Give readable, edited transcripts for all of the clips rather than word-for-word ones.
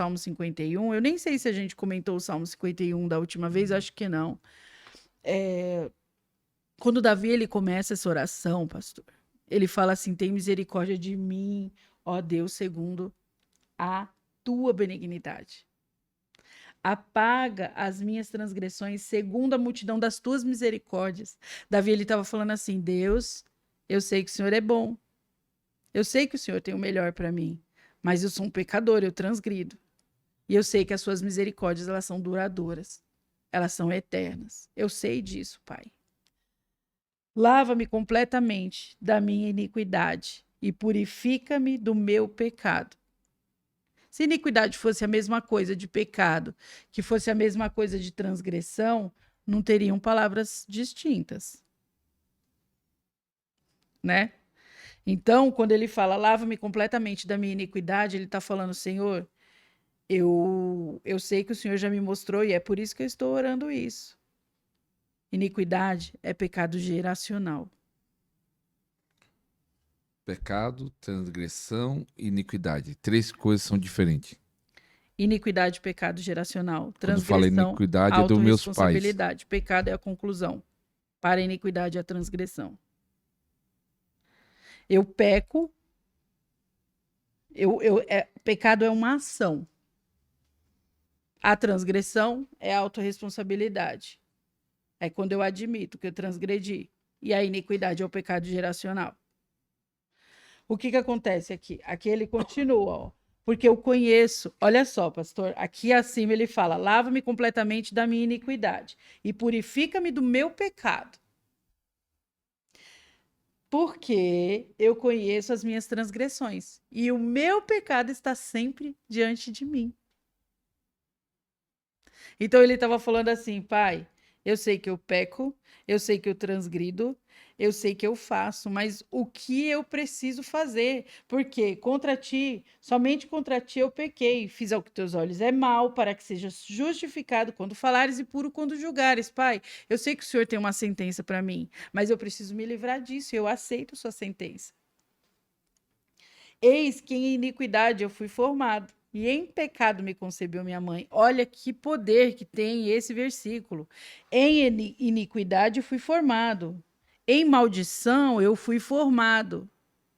Salmo 51. Eu nem sei se a gente comentou o Salmo 51 da última vez, acho que não. Quando Davi ele começa essa oração, pastor, ele fala assim: tem misericórdia de mim, ó Deus, segundo a tua benignidade. Apaga as minhas transgressões segundo a multidão das tuas misericórdias. Davi ele estava falando assim: Deus, eu sei que o Senhor é bom. Eu sei que o Senhor tem o melhor para mim, mas eu sou um pecador, eu transgrido. E eu sei que as suas misericórdias, elas são duradouras. Elas são eternas. Eu sei disso, Pai. Lava-me completamente da minha iniquidade e purifica-me do meu pecado. Se iniquidade fosse a mesma coisa de pecado, que fosse a mesma coisa de transgressão, não teriam palavras distintas, né? Então, quando ele fala, lava-me completamente da minha iniquidade, ele está falando, Senhor, eu sei que o Senhor já me mostrou e é por isso que eu estou orando isso. Iniquidade é pecado geracional. Pecado, transgressão e iniquidade. 3 coisas são diferentes. Iniquidade, pecado geracional. Quando fala Transgressão, iniquidade é dos meus pais. autorresponsabilidade. Pecado é a conclusão. Para a iniquidade é a transgressão. Eu peco, pecado é uma ação. A transgressão é a autorresponsabilidade. É quando eu admito que eu transgredi. E a iniquidade é o pecado geracional. O que acontece aqui? Aqui ele continua, ó. Porque eu conheço, olha só, pastor, aqui acima ele fala: lava-me completamente da minha iniquidade e purifica-me do meu pecado. Porque eu conheço as minhas transgressões e o meu pecado está sempre diante de mim. Então ele estava falando assim, pai, eu sei que eu peco, eu sei que eu transgrido, eu sei que eu faço, mas o que eu preciso fazer? Porque contra ti, somente contra ti eu pequei, fiz ao que teus olhos é mal, para que seja justificado quando falares e puro quando julgares. Pai, eu sei que o Senhor tem uma sentença para mim, mas eu preciso me livrar disso, eu aceito sua sentença. Eis que em iniquidade eu fui formado, e em pecado me concebeu minha mãe. Olha que poder que tem esse versículo. Em iniquidade eu fui formado, em maldição eu fui formado,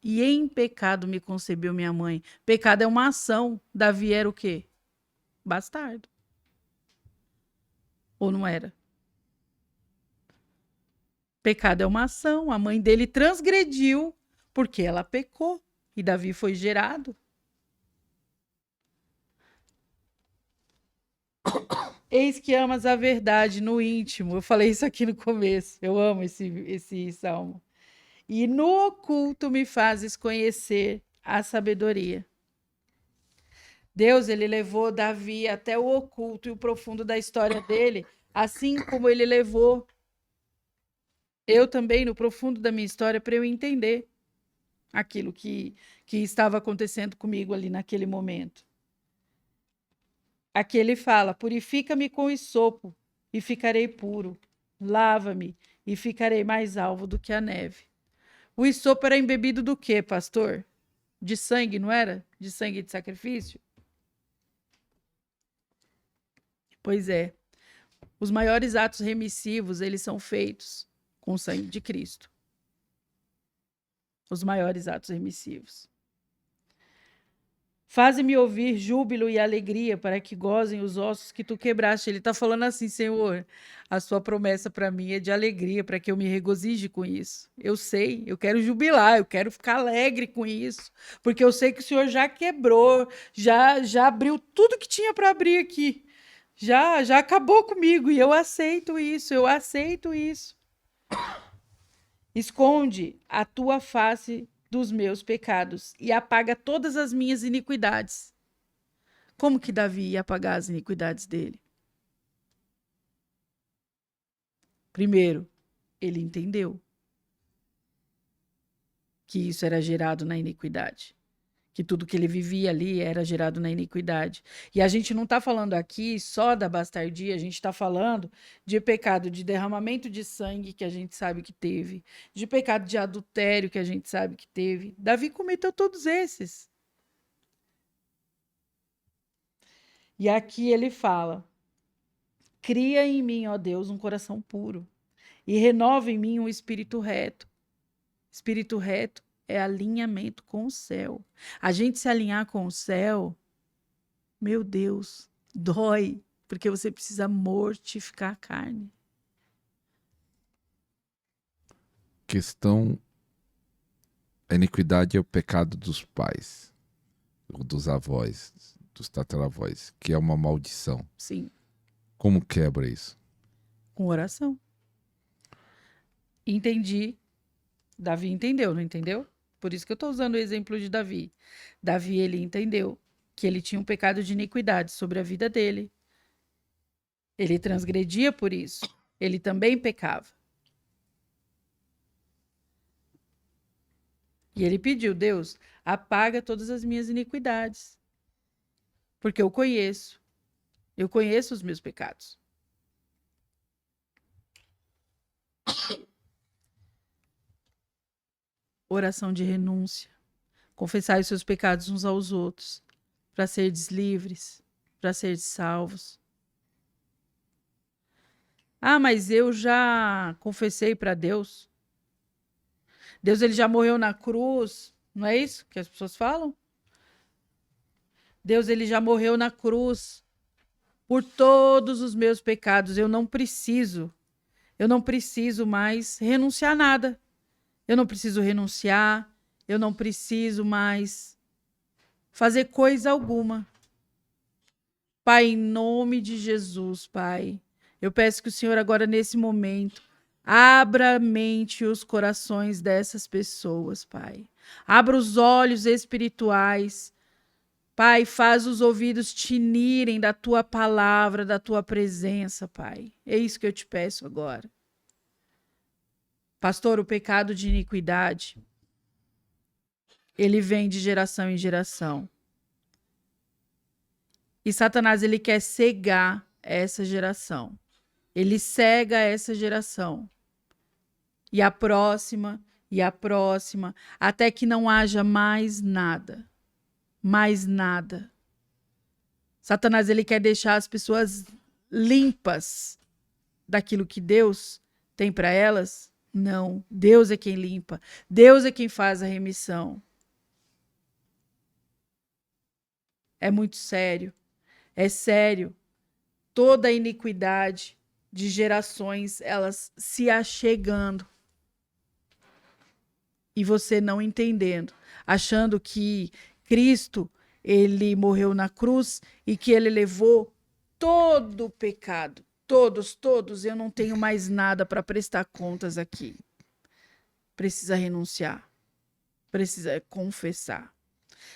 e em pecado me concebeu minha mãe. Pecado é uma ação. Davi era o quê? Bastardo. Ou não era? Pecado é uma ação. A mãe dele transgrediu porque ela pecou. E Davi foi gerado. Eis que amas a verdade no íntimo. Eu falei isso aqui no começo. Eu amo esse salmo. E no oculto me fazes conhecer a sabedoria. Deus, ele levou Davi até o oculto e o profundo da história dele, assim como ele levou eu também no profundo da minha história para eu entender aquilo que estava acontecendo comigo ali naquele momento. Aqui ele fala: purifica-me com hisopo e ficarei puro. Lava-me e ficarei mais alvo do que a neve. O hisopo era embebido do quê, pastor? De sangue, não era? De sangue de sacrifício? Pois é. Os maiores atos remissivos, eles são feitos com o sangue de Cristo. Os maiores atos remissivos. Faze-me ouvir júbilo e alegria para que gozem os ossos que tu quebraste. Ele está falando assim, Senhor, a sua promessa para mim é de alegria, para que eu me regozije com isso. Eu sei, eu quero jubilar, eu quero ficar alegre com isso, porque eu sei que o Senhor já quebrou, já abriu tudo que tinha para abrir aqui. Já acabou comigo e eu aceito isso, eu aceito isso. Esconde a tua face dos meus pecados e apaga todas as minhas iniquidades. Como que Davi ia apagar as iniquidades dele? Primeiro, ele entendeu que isso era gerado na iniquidade, que tudo que ele vivia ali era gerado na iniquidade. E a gente não está falando aqui só da bastardia, a gente está falando de pecado de derramamento de sangue, que a gente sabe que teve, de pecado de adultério, que a gente sabe que teve. Davi cometeu todos esses. E aqui ele fala: cria em mim, ó Deus, um coração puro e renova em mim um espírito reto. Espírito reto é alinhamento com o céu. A gente se alinhar com o céu, meu Deus, dói, porque você precisa mortificar a carne. Questão: a iniquidade é o pecado dos pais, ou dos avós, dos tataravós, que é uma maldição. Sim, Como quebra isso? com oração. Entendi. Davi entendeu, não entendeu? Por isso que eu estou usando o exemplo de Davi. Davi, ele entendeu que ele tinha um pecado de iniquidade sobre a vida dele. Ele transgredia por isso. Ele também pecava. E ele pediu: Deus, apaga todas as minhas iniquidades. Porque eu conheço os meus pecados. Oração de renúncia. Confessai os seus pecados uns aos outros, para serdes livres, para serdes salvos. Ah, mas eu já confessei para Deus. Deus, ele já morreu na cruz. Não é isso que as pessoas falam? Deus, ele já morreu na cruz por todos os meus pecados. Eu não preciso mais renunciar a nada. Eu não preciso renunciar. Eu não preciso mais fazer coisa alguma. Pai, em nome de Jesus, Pai, eu peço que o Senhor agora, nesse momento, abra a mente e os corações dessas pessoas, Pai. Abra os olhos espirituais. Pai, faz os ouvidos tinirem da Tua palavra, da Tua presença, Pai. É isso que eu te peço agora. Pastor, o pecado de iniquidade, ele vem de geração em geração. E Satanás, ele quer cegar essa geração. Ele cega essa geração. E a próxima, até que não haja mais nada. Mais nada. Satanás, ele quer deixar as pessoas limpas daquilo que Deus tem para elas. Não, Deus é quem limpa. Deus é quem faz a remissão. É muito sério. É sério. Toda a iniquidade de gerações, elas se achegando. E você não entendendo, achando que Cristo, ele morreu na cruz e que ele levou todo o pecado. Todos, eu não tenho mais nada para prestar contas aqui. Precisa renunciar. Precisa confessar.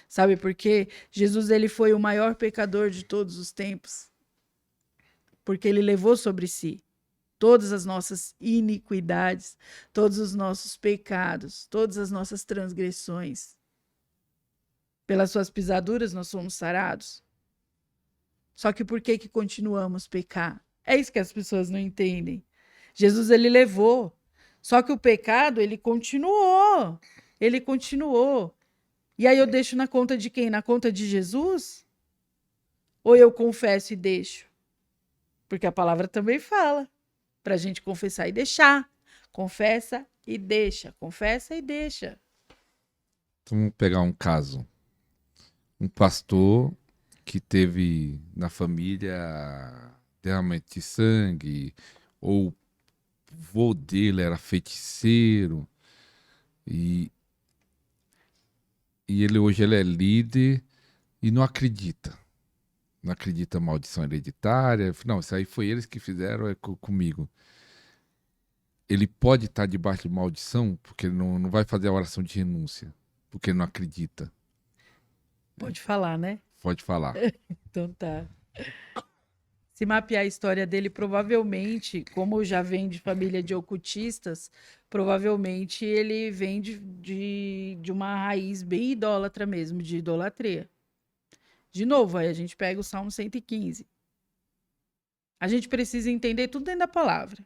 Sabe por quê? Jesus, ele foi o maior pecador de todos os tempos. Porque ele levou sobre si todas as nossas iniquidades, todos os nossos pecados, todas as nossas transgressões. Pelas suas pisaduras nós somos sarados. Só que por que continuamos a pecar? É isso que as pessoas não entendem. Jesus, ele levou. Só que o pecado, ele continuou. Ele continuou. E aí eu deixo na conta de quem? Na conta de Jesus? Ou eu confesso e deixo? Porque a palavra também fala para a gente confessar e deixar. Confessa e deixa. Confessa e deixa. Então, vamos pegar um caso. Um pastor que teve na família derramamento de sangue, ou o vô dele era feiticeiro, e ele hoje é líder e não acredita. Não acredita em maldição hereditária. Não, isso aí foi eles que fizeram, é comigo. Ele pode estar debaixo de maldição porque ele não vai fazer a oração de renúncia, porque ele não acredita. Pode falar, né? Pode falar. Então tá. Se mapear a história dele, provavelmente, como já vem de família de ocultistas, provavelmente ele vem de uma raiz bem idólatra mesmo, de idolatria. De novo, aí a gente pega o Salmo 115. A gente precisa entender tudo dentro da palavra.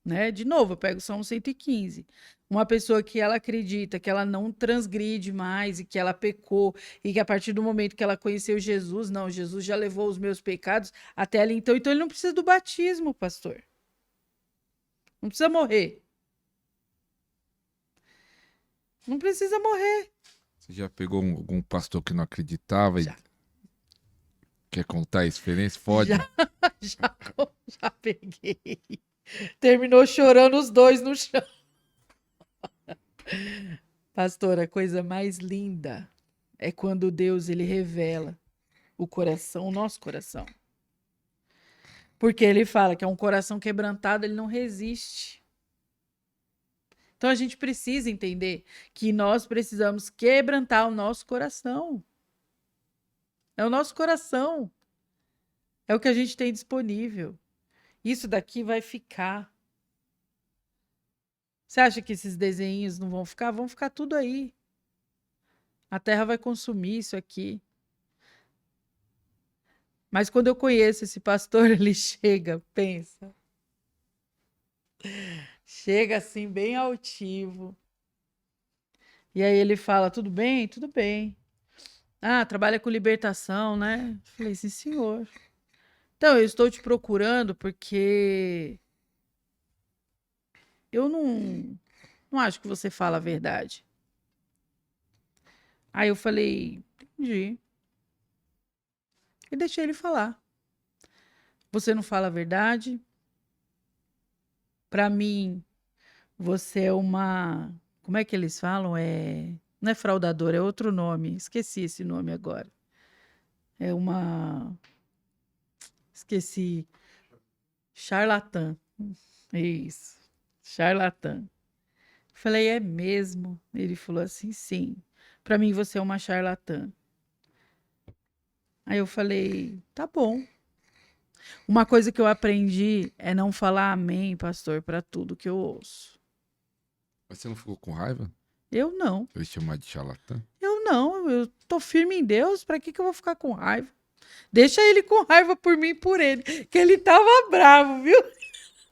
né? De novo, eu pego Salmo 115. Uma pessoa que ela acredita que ela não transgride mais e que ela pecou e que a partir do momento que ela conheceu Jesus, não, Jesus já levou os meus pecados até ali, então ele não precisa do batismo, pastor. Não precisa morrer. Não precisa morrer. Você já pegou algum pastor que não acreditava e Já. quer contar a experiência? Pode. Já peguei. Terminou chorando os dois no chão. Pastor, a coisa mais linda é quando Deus ele revela o coração, o nosso coração. Porque ele fala que é um coração quebrantado, ele não resiste. Então a gente precisa entender que nós precisamos quebrantar o nosso coração. É o nosso coração. É o que a gente tem disponível. Isso daqui vai ficar. Você acha que esses desenhos não vão ficar? Vão ficar tudo aí. A terra vai consumir isso aqui. Mas quando eu conheço esse pastor, ele chega, pensa. Chega assim, bem altivo. E aí ele fala: tudo bem? Tudo bem. Ah, trabalha com libertação, né? Falei: sim, senhor. Então, eu estou te procurando porque eu não acho que você fala a verdade. Aí eu falei: entendi. E deixei ele falar. Você não fala a verdade. Para mim, você é uma. Como é que eles falam? Não é fraudador, é outro nome. Esqueci esse nome agora. É uma. Esqueci. Charlatã. Isso. Charlatã. Falei: é mesmo? Ele falou assim: sim. Para mim, você é uma charlatã. Aí eu falei: tá bom. Uma coisa que eu aprendi é não falar amém, pastor, para tudo que eu ouço. Mas você não ficou com raiva? Eu não. Ele chamar de charlatã? Eu não. Eu tô firme em Deus. Para que eu vou ficar com raiva? Deixa ele com raiva por mim e por ele. Que ele tava bravo, viu?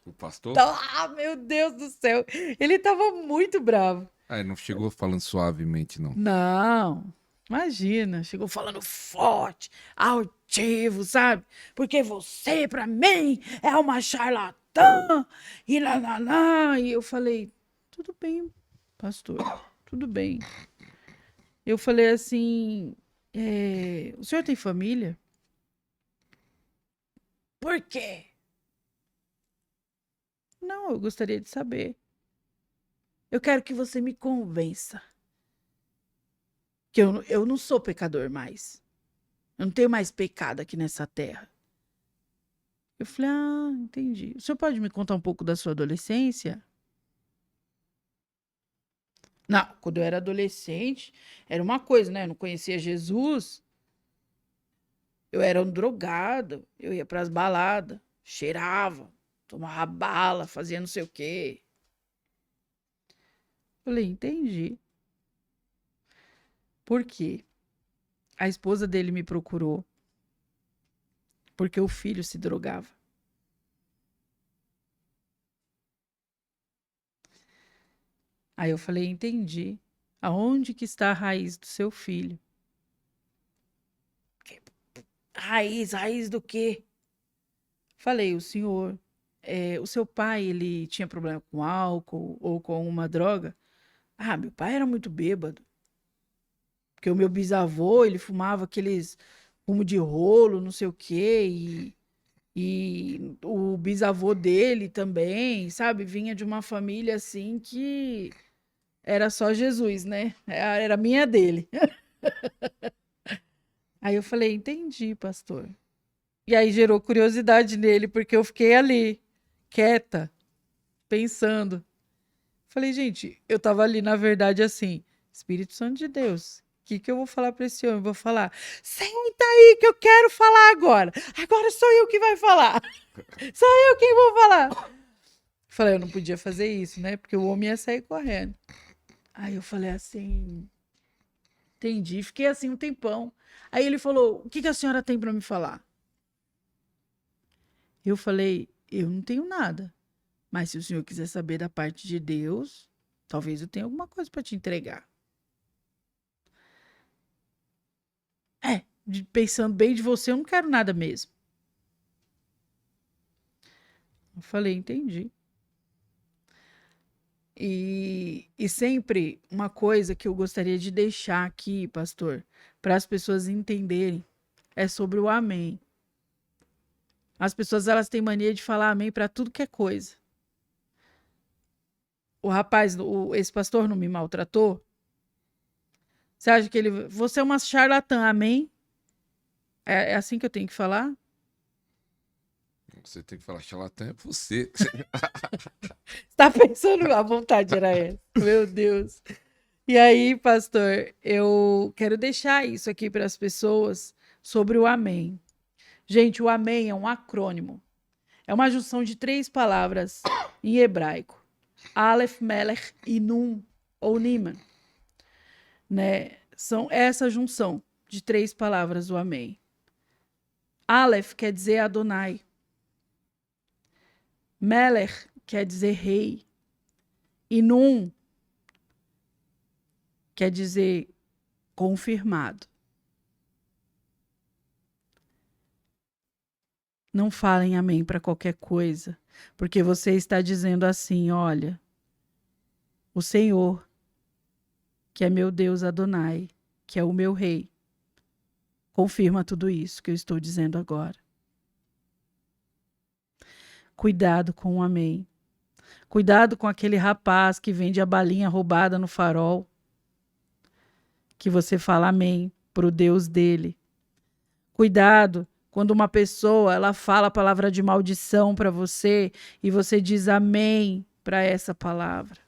O pastor? Ah, meu Deus do céu. Ele tava muito bravo. Ah, ele não chegou falando suavemente, não. Não, imagina, chegou falando forte, altivo, sabe? Porque você, pra mim, é uma charlatã, e lá. E eu falei: tudo bem, pastor, tudo bem. Eu falei assim: o senhor tem família? Por quê? Não, eu gostaria de saber. Eu quero que você me convença que eu não sou pecador mais. Eu não tenho mais pecado aqui nessa terra. Eu falei: ah, entendi. O senhor pode me contar um pouco da sua adolescência? Não, quando eu era adolescente, era uma coisa, né? Eu não conhecia Jesus. Eu era um drogado. Eu ia para as baladas, cheirava, tomava bala, fazia não sei o quê. Falei: entendi. Por quê? A esposa dele me procurou porque o filho se drogava. Aí eu falei: entendi. Aonde que está a raiz do seu filho? Raiz do quê? Falei: o seu pai, ele tinha problema com álcool ou com uma droga? Ah, meu pai era muito bêbado. Porque o meu bisavô, ele fumava aqueles fumo de rolo, não sei o quê, e o bisavô dele também, sabe? Vinha de uma família assim que era só Jesus, né? Era a minha dele. Aí eu falei: entendi, pastor. E aí gerou curiosidade nele, porque eu fiquei ali, quieta, pensando. Falei: gente, eu tava ali, na verdade, assim, Espírito Santo de Deus, o que eu vou falar para esse homem? Eu vou falar: senta aí que eu quero falar agora. Agora sou eu que vai falar. Sou eu quem vou falar. Falei: eu não podia fazer isso, né? Porque o homem ia sair correndo. Aí eu falei assim: entendi. Fiquei assim um tempão. Aí ele falou: o que a senhora tem para me falar? Eu falei: eu não tenho nada. Mas se o senhor quiser saber da parte de Deus, talvez eu tenha alguma coisa para te entregar. Pensando bem de você, eu não quero nada mesmo. Eu falei, entendi. E sempre uma coisa que eu gostaria de deixar aqui, pastor, para as pessoas entenderem, é sobre o amém. As pessoas, elas têm mania de falar amém para tudo que é coisa. O rapaz, esse pastor não me maltratou? Você acha que ele... Você é uma charlatã, amém? É assim que eu tenho que falar? Você tem que falar charlatã é você. Você tá pensando, a vontade era essa. Meu Deus. E aí, pastor, eu quero deixar isso aqui para as pessoas sobre o amém. Gente, o amém é um acrônimo. É uma junção de 3 palavras em hebraico. Aleph, Melech e Nun, ou Niman. Né? São essa junção de 3 palavras, o amém. Aleph quer dizer Adonai. Melech quer dizer rei. E Nun quer dizer confirmado. Não falem amém para qualquer coisa, porque você está dizendo assim, olha, o Senhor, que é meu Deus Adonai, que é o meu rei, confirma tudo isso que eu estou dizendo agora. Cuidado com o amém. Cuidado com aquele rapaz que vende a balinha roubada no farol, que você fala amém para o Deus dele. Cuidado quando uma pessoa ela fala a palavra de maldição para você e você diz amém para essa palavra.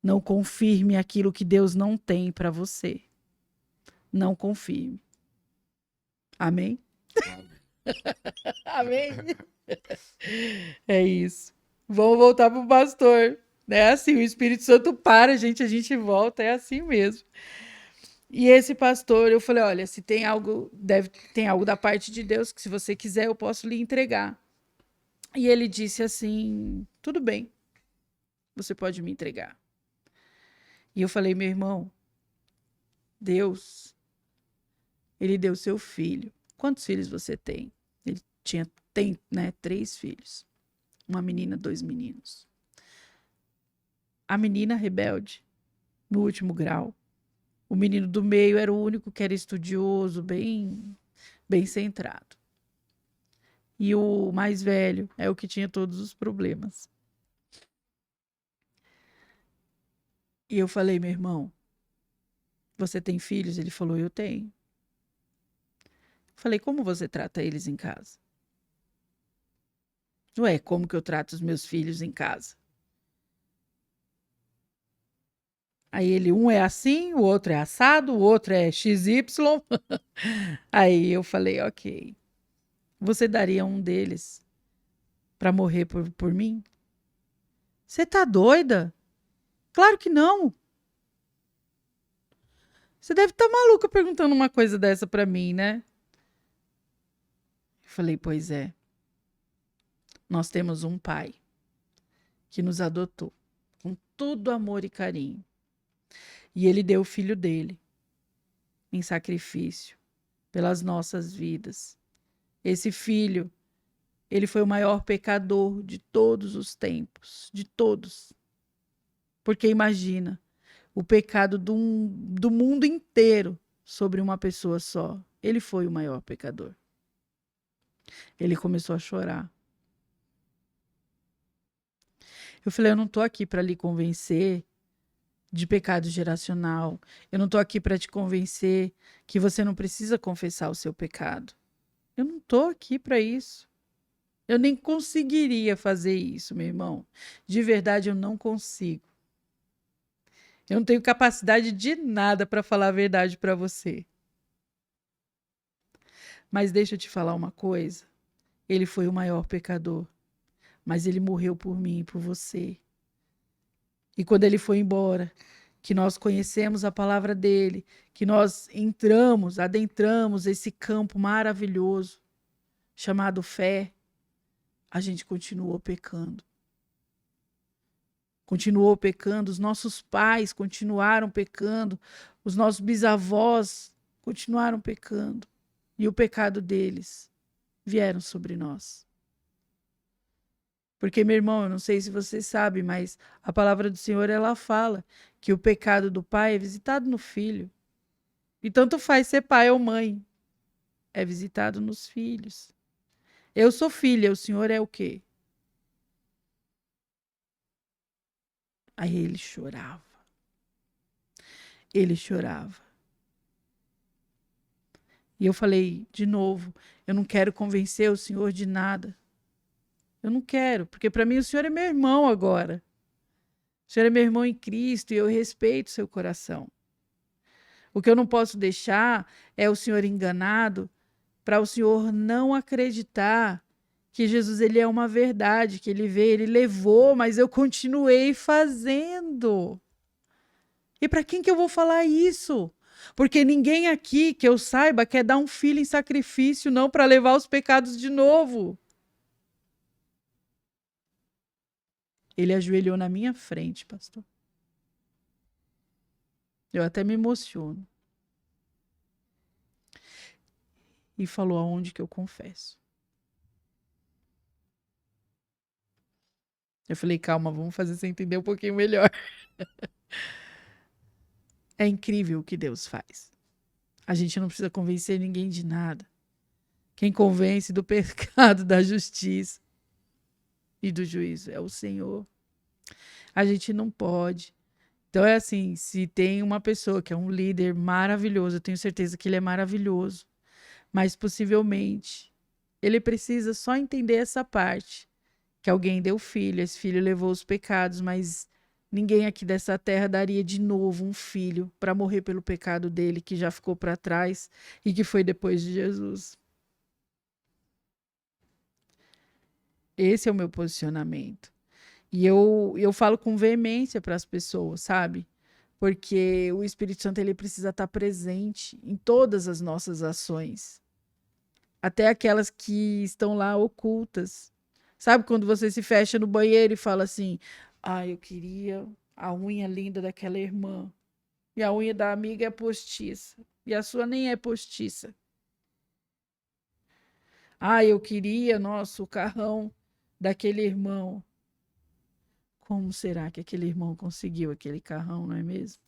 Não confirme aquilo que Deus não tem para você. Não confirme. Amém? Amém? É isso. Vamos voltar pro pastor. É assim, o Espírito Santo para, a gente volta, é assim mesmo. E esse pastor, eu falei, olha, se tem algo, tem algo da parte de Deus que se você quiser eu posso lhe entregar. E ele disse assim, tudo bem, você pode me entregar. E eu falei, meu irmão, Deus, ele deu seu filho. Quantos filhos você tem? Ele tem, né, 3 filhos. Uma menina, 2 meninos. A menina rebelde, no último grau. O menino do meio era o único que era estudioso, bem centrado. E o mais velho é o que tinha todos os problemas. E eu falei, meu irmão, você tem filhos? Ele falou, eu tenho. Falei, como você trata eles em casa? Ué, como que eu trato os meus filhos em casa? Aí ele, um é assim, o outro é assado, o outro é XY. Aí eu falei, ok. Você daria um deles para morrer por mim? Você tá doida? Claro que não. Você deve estar maluca perguntando uma coisa dessa para mim, né? Eu falei, pois é. Nós temos um pai que nos adotou com todo amor e carinho. E ele deu o filho dele em sacrifício pelas nossas vidas. Esse filho, ele foi o maior pecador de todos os tempos, de todos. Porque imagina, o pecado do mundo inteiro sobre uma pessoa só. Ele foi o maior pecador. Ele começou a chorar. Eu falei, eu não estou aqui para lhe convencer de pecado geracional. Eu não estou aqui para te convencer que você não precisa confessar o seu pecado. Eu não estou aqui para isso. Eu nem conseguiria fazer isso, meu irmão. De verdade, eu não consigo. Eu não tenho capacidade de nada para falar a verdade para você. Mas deixa eu te falar uma coisa. Ele foi o maior pecador, mas ele morreu por mim e por você. E quando ele foi embora, que nós conhecemos a palavra dele, que nós adentramos esse campo maravilhoso chamado fé, a gente continuou pecando. continuou pecando, os nossos pais continuaram pecando, os nossos bisavós continuaram pecando, e o pecado deles vieram sobre nós. Porque, meu irmão, eu não sei se você sabe, mas a palavra do Senhor, ela fala que o pecado do pai é visitado no filho. E tanto faz ser pai ou mãe, é visitado nos filhos. Eu sou filha, o Senhor é o quê? Aí ele chorava. Ele chorava. E eu falei, de novo, eu não quero convencer o Senhor de nada. Eu não quero, porque para mim o Senhor é meu irmão agora. O Senhor é meu irmão em Cristo e eu respeito seu coração. O que eu não posso deixar é o Senhor enganado para o Senhor não acreditar que Jesus ele é uma verdade, que ele veio, ele levou, mas eu continuei fazendo. E para quem que eu vou falar isso? Porque ninguém aqui que eu saiba quer dar um filho em sacrifício, não para levar os pecados de novo. Ele ajoelhou na minha frente, pastor. Eu até me emociono. E falou aonde que eu confesso. Eu falei, calma, vamos fazer você entender um pouquinho melhor. É incrível o que Deus faz. A gente não precisa convencer ninguém de nada. Quem convence do pecado, da justiça e do juízo é o Senhor. A gente não pode. Então é assim, se tem uma pessoa que é um líder maravilhoso, eu tenho certeza que ele é maravilhoso, mas possivelmente ele precisa só entender essa parte, que alguém deu filho, esse filho levou os pecados, mas ninguém aqui dessa terra daria de novo um filho para morrer pelo pecado dele, que já ficou para trás e que foi depois de Jesus. Esse é o meu posicionamento. E eu falo com veemência para as pessoas, sabe? Porque o Espírito Santo ele precisa estar presente em todas as nossas ações, até aquelas que estão lá ocultas. Sabe quando você se fecha no banheiro e fala assim: "Ah, eu queria a unha linda daquela irmã. E a unha da amiga é postiça, e a sua nem é postiça. Ah, eu queria, nossa, o carrão daquele irmão. Como será que aquele irmão conseguiu aquele carrão, não é mesmo?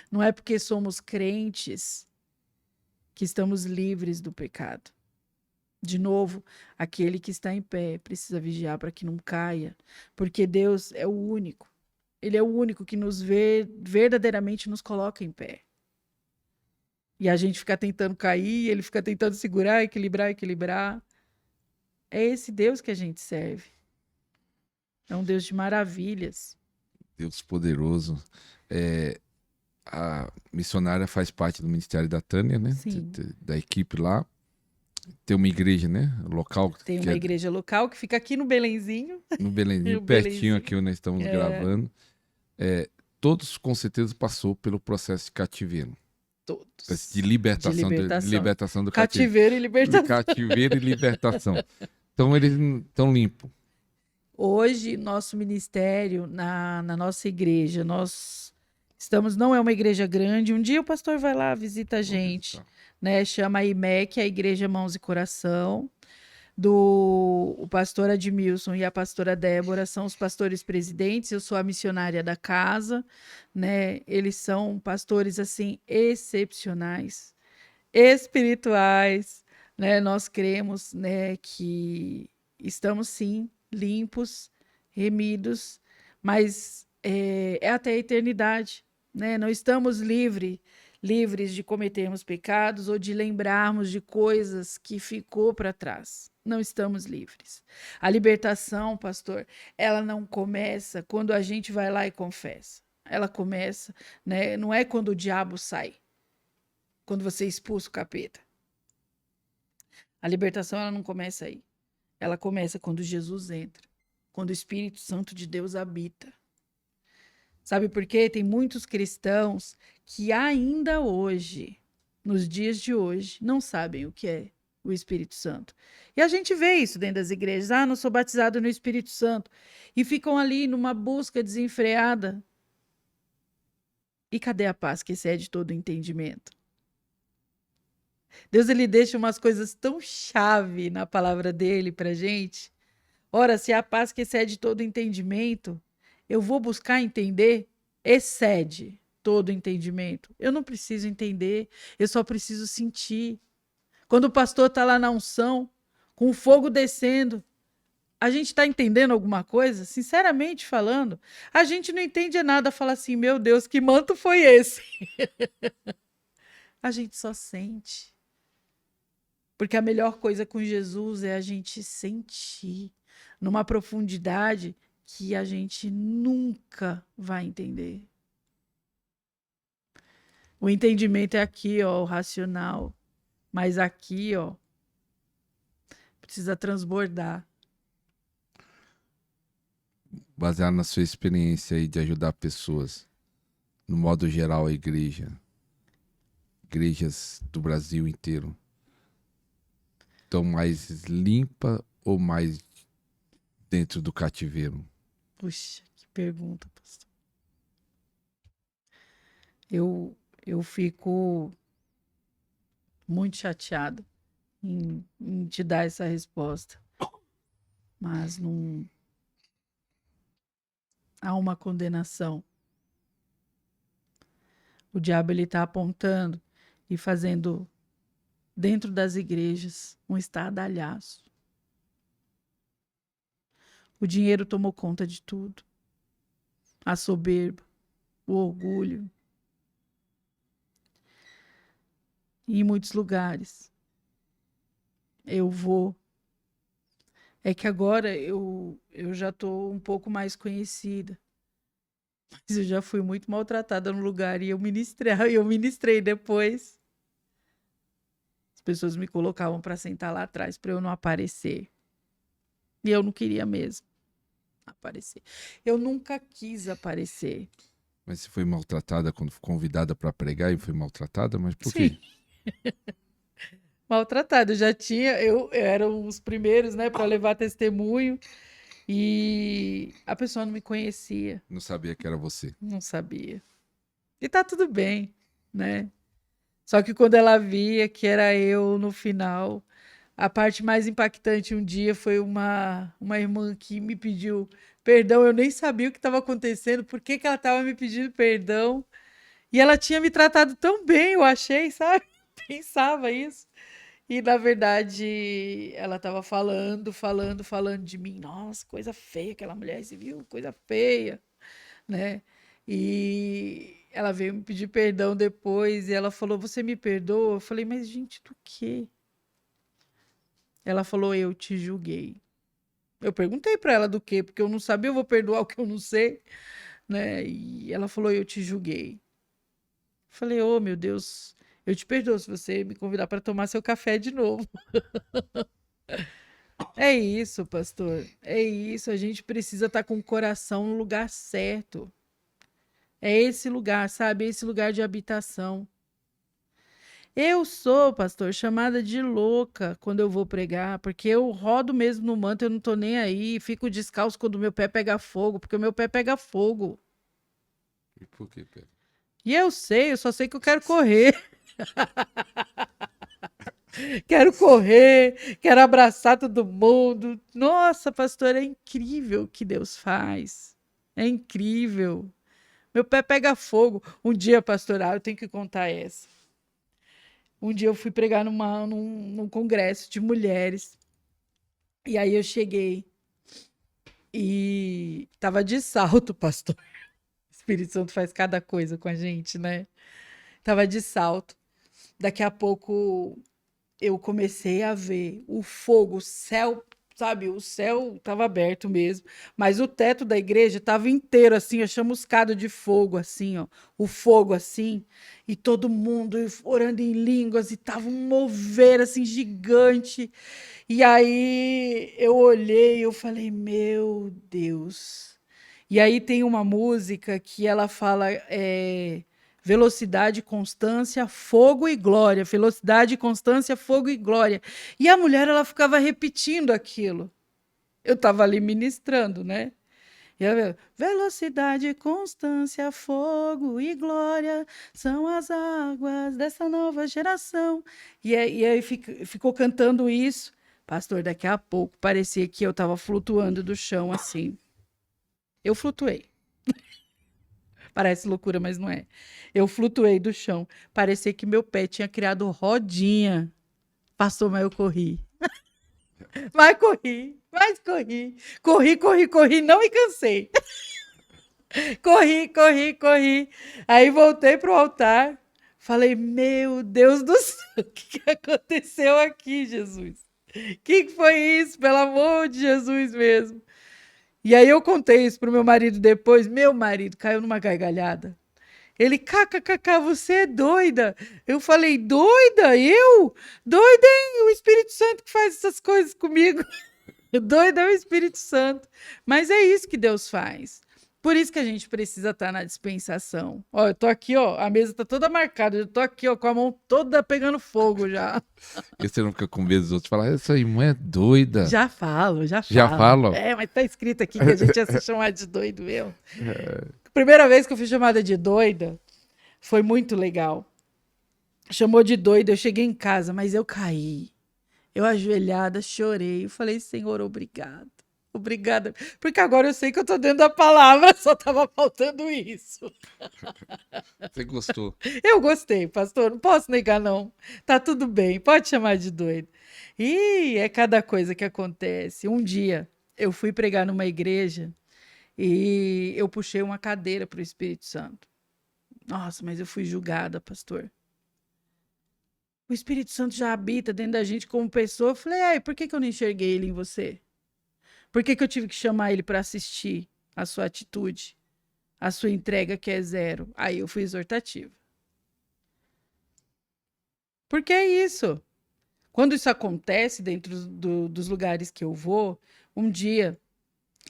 Não é porque somos crentes que estamos livres do pecado. De novo, aquele que está em pé precisa vigiar para que não caia, porque Deus é o único. Ele é o único que nos vê, verdadeiramente nos coloca em pé. E a gente fica tentando cair, ele fica tentando segurar, equilibrar, equilibrar. É esse Deus que a gente serve. É um Deus de maravilhas. Deus poderoso. A missionária faz parte do ministério da Tânia, né? Sim. Da equipe lá. Tem uma igreja, né? Local. Tem uma igreja local que fica aqui no Belenzinho. No Belenzinho, No pertinho Belenzinho. aqui onde nós estamos gravando. Todos, com certeza, passou pelo processo de cativeiro. Todos. De libertação. De libertação do cativeiro. Cativeiro e libertação. Cativeiro e libertação. Então, eles estão limpos. Hoje, nosso ministério, na nossa igreja, nós estamos, não é uma igreja grande, um dia o pastor vai lá, visita a gente, né? Chama a IMEC, a Igreja Mãos e Coração, o pastor Admilson e a pastora Débora são os pastores presidentes, eu sou a missionária da casa, né? Eles são pastores, assim, excepcionais, espirituais, né? Nós cremos, né, que estamos, sim, limpos, remidos, mas é até a eternidade, né? Não estamos livres de cometermos pecados ou de lembrarmos de coisas que ficou para trás. Não estamos livres. A libertação, pastor, ela não começa quando a gente vai lá e confessa. Ela começa, né? Não é quando o diabo sai, quando você expulsa o capeta. A libertação ela não começa aí. Ela começa quando Jesus entra, quando o Espírito Santo de Deus habita. Sabe por quê? Tem muitos cristãos que ainda hoje, nos dias de hoje, não sabem o que é o Espírito Santo. E a gente vê isso dentro das igrejas. Ah, não sou batizado no Espírito Santo. E ficam ali numa busca desenfreada. E cadê a paz que excede todo o entendimento? Deus, ele deixa umas coisas tão chave na palavra dele pra gente. Ora, se a paz que excede todo entendimento, eu vou buscar entender, excede todo entendimento. Eu não preciso entender, eu só preciso sentir. Quando o pastor está lá na unção, com o fogo descendo, a gente está entendendo alguma coisa? Sinceramente falando, a gente não entende nada, fala assim, meu Deus, que manto foi esse? A gente só sente. Porque a melhor coisa com Jesus é a gente sentir numa profundidade que a gente nunca vai entender. O entendimento é aqui, ó, o racional. Mas aqui, ó, precisa transbordar. Baseado na sua experiência aí de ajudar pessoas, no modo geral, a igreja, igrejas do Brasil inteiro, estão mais limpa ou mais dentro do cativeiro? Puxa, que pergunta, pastor. Eu fico muito chateada em te dar essa resposta. Mas não há uma condenação. O diabo ele está apontando e fazendo dentro das igrejas um estardalhaço. O dinheiro tomou conta de tudo. A soberba, o orgulho. E em muitos lugares eu vou. É que agora eu já estou um pouco mais conhecida. Mas eu já fui muito maltratada no lugar e eu ministrei depois. As pessoas me colocavam para sentar lá atrás para eu não aparecer. E eu não queria mesmo aparecer. Eu nunca quis aparecer. Mas você foi maltratada quando foi convidada para pregar e foi maltratada? Mas por quê? Sim. Maltratada. Eu era os primeiros, né, para levar testemunho. E a pessoa não me conhecia. Não sabia que era você. Não sabia. E tá tudo bem, né? Só que quando ela via que era eu no final, a parte mais impactante um dia foi uma irmã que me pediu perdão. Eu nem sabia o que estava acontecendo, por que que ela estava me pedindo perdão. E ela tinha me tratado tão bem, eu achei, sabe? Pensava isso. E na verdade, ela estava falando de mim. Nossa, coisa feia aquela mulher, você viu? Coisa feia, né? E ela veio me pedir perdão depois e ela falou: Você me perdoa? Eu falei: Mas, gente, do quê? Ela falou: Eu te julguei. Eu perguntei para ela do quê, porque eu não sabia, eu vou perdoar o que eu não sei, né? E ela falou: Eu te julguei. Eu falei: Oh, meu Deus, eu te perdoo se você me convidar para tomar seu café de novo. É isso, pastor. É isso. A gente precisa estar com o coração no lugar certo. É esse lugar, sabe? Esse lugar de habitação. Eu sou, pastor, chamada de louca quando eu vou pregar, porque eu rodo mesmo no manto, eu não tô nem aí, fico descalço quando meu pé pega fogo, porque o meu pé pega fogo. E por que, Pedro? E eu só sei que eu quero correr. Quero correr, quero abraçar todo mundo. Nossa, pastor, é incrível o que Deus faz. É incrível. Meu pé pega fogo. Um dia, pastoral, eu tenho que contar essa. Um dia eu fui pregar num congresso de mulheres. E aí eu cheguei e tava de salto, pastor. O Espírito Santo faz cada coisa com a gente, né? Tava de salto. Daqui a pouco eu comecei a ver o fogo, o céu, sabe? O céu estava aberto mesmo, mas o teto da igreja estava inteiro assim, ó, chamuscado de fogo, assim, ó, o fogo assim, e todo mundo orando em línguas, e tava um mover assim gigante. E aí eu olhei, eu falei, meu Deus. E aí tem uma música que ela fala, Velocidade, constância, fogo e glória. Velocidade, constância, fogo e glória. E a mulher, ela ficava repetindo aquilo. Eu estava ali ministrando, né? E eu, velocidade, constância, fogo e glória são as águas dessa nova geração. E aí ficou cantando isso. Pastor, daqui a pouco parecia que eu estava flutuando do chão assim. Eu flutuei. Parece loucura, mas não é. Eu flutuei do chão. Parecia que meu pé tinha criado rodinha. Pastor, mas eu corri. Mas corri, mas corri. Corri, não me cansei. Corri. Aí voltei pro altar. Falei, meu Deus do céu, o que aconteceu aqui, Jesus? O que foi isso? Pelo amor de Jesus mesmo. E aí eu contei isso pro meu marido depois. Meu marido caiu numa gargalhada. Ele, kkkk, você é doida. Eu falei, doida? Eu? Doida é o Espírito Santo que faz essas coisas comigo. Doida é o Espírito Santo. Mas é isso que Deus faz. Por isso que a gente precisa estar na dispensação. Ó, eu tô aqui, ó, a mesa tá toda marcada. Eu tô aqui, ó, com a mão toda pegando fogo já. E você não fica com medo dos outros falar, essa irmã é doida. Já falo. Já falo? É, mas tá escrito aqui que a gente ia se chamar de doido mesmo. Primeira vez que eu fui chamada de doida, foi muito legal. Chamou de doida, eu cheguei em casa, mas eu caí. Eu ajoelhada, chorei. Eu falei, Senhor, obrigado. Obrigada. Porque agora eu sei que eu tô dentro da palavra, só tava faltando isso. Você gostou? Eu gostei, pastor, não posso negar, não. Tá tudo bem, pode chamar de doido. E é cada coisa que acontece. Um dia eu fui pregar numa igreja e eu puxei uma cadeira para o Espírito Santo. Nossa, mas eu fui julgada, pastor. O Espírito Santo já habita dentro da gente como pessoa. Eu falei, ei, por que eu não enxerguei ele em você? Por que eu tive que chamar ele para assistir a sua atitude, a sua entrega que é zero? Aí eu fui exortativa. Porque é isso. Quando isso acontece dentro dos lugares que eu vou, um dia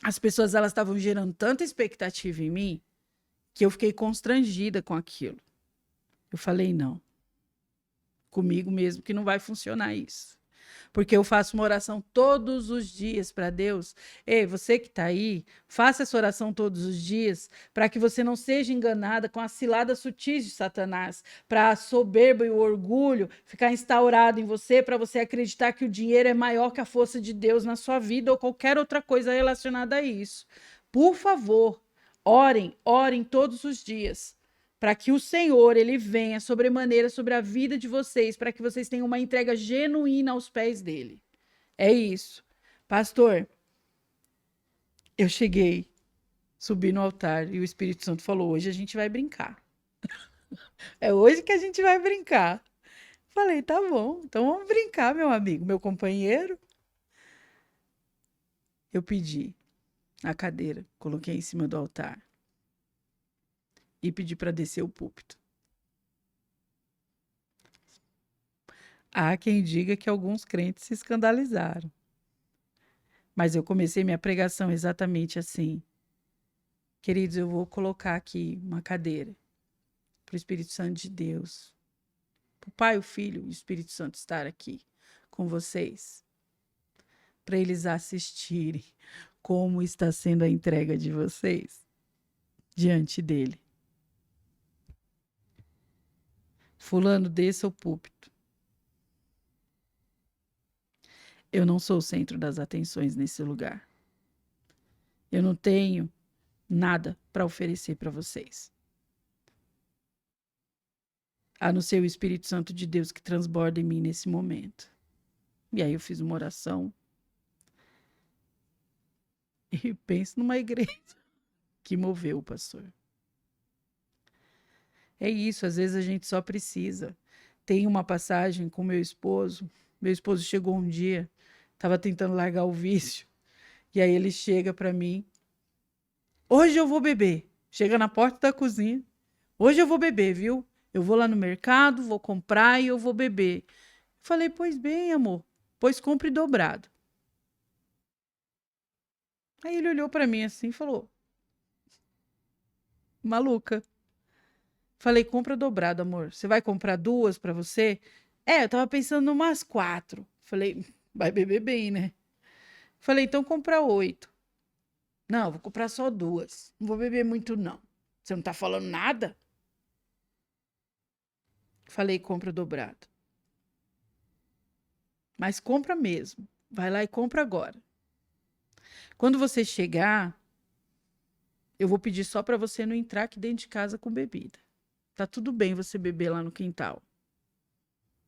as pessoas elas estavam gerando tanta expectativa em mim que eu fiquei constrangida com aquilo. Eu falei, não. Comigo mesmo que não vai funcionar isso. Porque eu faço uma oração todos os dias para Deus. Ei, você que está aí, faça essa oração todos os dias para que você não seja enganada com as ciladas sutis de Satanás, para a soberba e o orgulho ficar instaurado em você, para você acreditar que o dinheiro é maior que a força de Deus na sua vida ou qualquer outra coisa relacionada a isso. Por favor, orem todos os dias, para que o Senhor ele venha sobremaneira sobre a vida de vocês, para que vocês tenham uma entrega genuína aos pés dele. É isso. Pastor, eu cheguei, subi no altar e o Espírito Santo falou, hoje a gente vai brincar. É hoje que a gente vai brincar. Falei, tá bom, então vamos brincar, meu amigo, meu companheiro. Eu pedi a cadeira, coloquei em cima do altar e pedi para descer o púlpito. Há quem diga que alguns crentes se escandalizaram. Mas eu comecei minha pregação exatamente assim. Queridos, eu vou colocar aqui uma cadeira para o Espírito Santo de Deus, para o Pai, o Filho e o Espírito Santo estar aqui com vocês, para eles assistirem como está sendo a entrega de vocês diante dele. Fulano, desça o púlpito. Eu não sou o centro das atenções nesse lugar. Eu não tenho nada para oferecer para vocês. A não ser o Espírito Santo de Deus que transborda em mim nesse momento. E aí eu fiz uma oração. E penso numa igreja que moveu o pastor. É isso, às vezes a gente só precisa. Tem uma passagem com meu esposo. Meu esposo chegou um dia, estava tentando largar o vício. E aí ele chega para mim. Hoje eu vou beber. Chega na porta da cozinha. Hoje eu vou beber, viu? Eu vou lá no mercado, vou comprar e eu vou beber. Falei, pois bem, amor. Pois compre dobrado. Aí ele olhou para mim assim e falou, maluca. Falei, compra dobrado, amor. Você vai comprar 2 para você? Eu tava pensando em umas 4. Falei, vai beber bem, né? Falei, então compra 8. Não, vou comprar só 2. Não vou beber muito, não. Você não tá falando nada? Falei, compra dobrado. Mas compra mesmo. Vai lá e compra agora. Quando você chegar, eu vou pedir só para você não entrar aqui dentro de casa com bebida. Tá tudo bem você beber lá no quintal.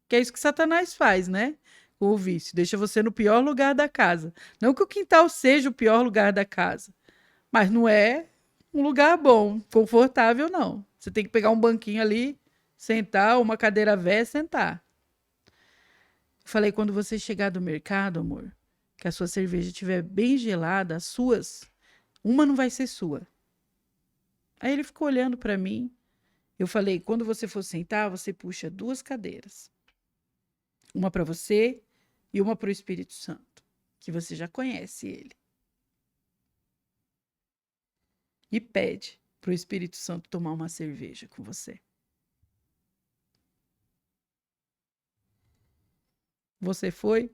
Que é isso que Satanás faz, né? Com o vício. Deixa você no pior lugar da casa. Não que o quintal seja o pior lugar da casa, mas não é um lugar bom, confortável, não. Você tem que pegar um banquinho ali, sentar, uma cadeira velha, sentar. Falei, quando você chegar do mercado, amor, que a sua cerveja estiver bem gelada, as suas, uma não vai ser sua. Aí ele ficou olhando para mim. Eu falei, quando você for sentar, você puxa 2 cadeiras. Uma para você e uma para o Espírito Santo, que você já conhece ele. E pede para o Espírito Santo tomar uma cerveja com você. Você foi?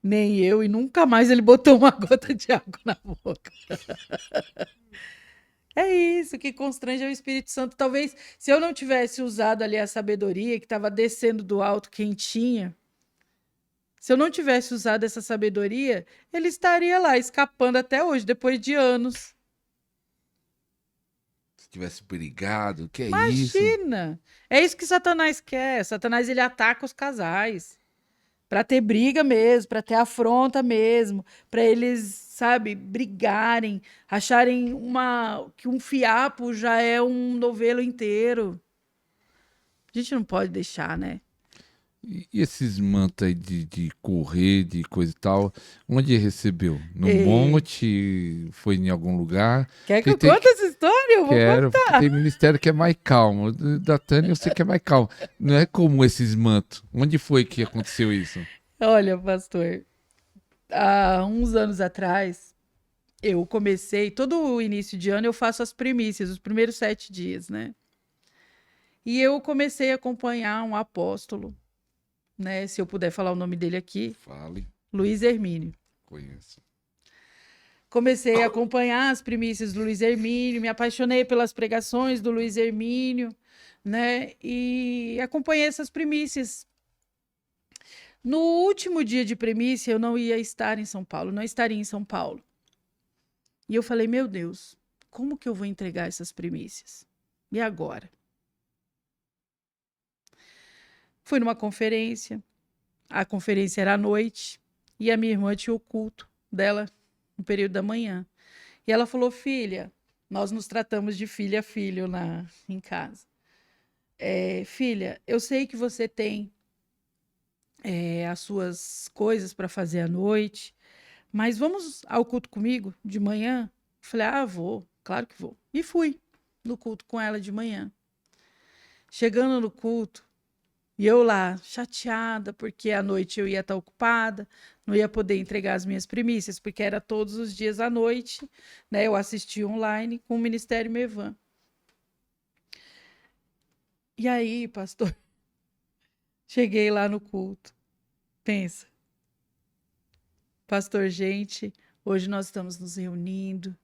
Nem eu, e nunca mais ele botou uma gota de água na boca. É isso que constrange é o Espírito Santo. Talvez se eu não tivesse usado ali a sabedoria que estava descendo do alto quentinha, se eu não tivesse usado essa sabedoria, ele estaria lá escapando até hoje, depois de anos. Se tivesse brigado, que é isso? Imagina! É isso que Satanás quer. Satanás ele ataca os casais para ter briga mesmo, para ter afronta mesmo, para eles, sabe, brigarem, acharem que um fiapo já é um novelo inteiro. A gente não pode deixar, né? E esses mantos aí de correr, de coisa e tal, onde recebeu? No E... monte? Foi em algum lugar? Quer que Porque eu tem conte que. essa história? Eu vou Quero, porque contar. tem ministério que é mais calmo. Da Tânia eu sei que é mais calmo. Não é como esses mantos. Onde foi que aconteceu isso? Olha, pastor, há uns anos atrás, eu comecei, todo o início de ano eu faço as primícias, os primeiros 7 dias, né? E eu comecei a acompanhar um apóstolo, né? Se eu puder falar o nome dele aqui, Fale, Luiz Hermínio. conheço. Comecei a acompanhar as primícias do Luiz Hermínio, me apaixonei pelas pregações do Luiz Hermínio, né? E acompanhei essas primícias. No último dia de primícia, eu não ia estar em São Paulo, não estaria em São Paulo. E eu falei, meu Deus, como que eu vou entregar essas primícias? E agora? Fui numa conferência, a conferência era à noite, e a minha irmã tinha o culto dela no período da manhã. E ela falou, filha, nós nos tratamos de filha a filho em casa. Filha, eu sei que você tem as suas coisas para fazer à noite, mas vamos ao culto comigo de manhã? Falei, vou, claro que vou. E fui no culto com ela de manhã. Chegando no culto, e eu lá, chateada, porque à noite eu ia estar ocupada, não ia poder entregar as minhas primícias, porque era todos os dias à noite, né? Eu assistia online com o Ministério Mevan. E aí, pastor, cheguei lá no culto. Pensa, pastor, gente, hoje nós estamos nos reunindo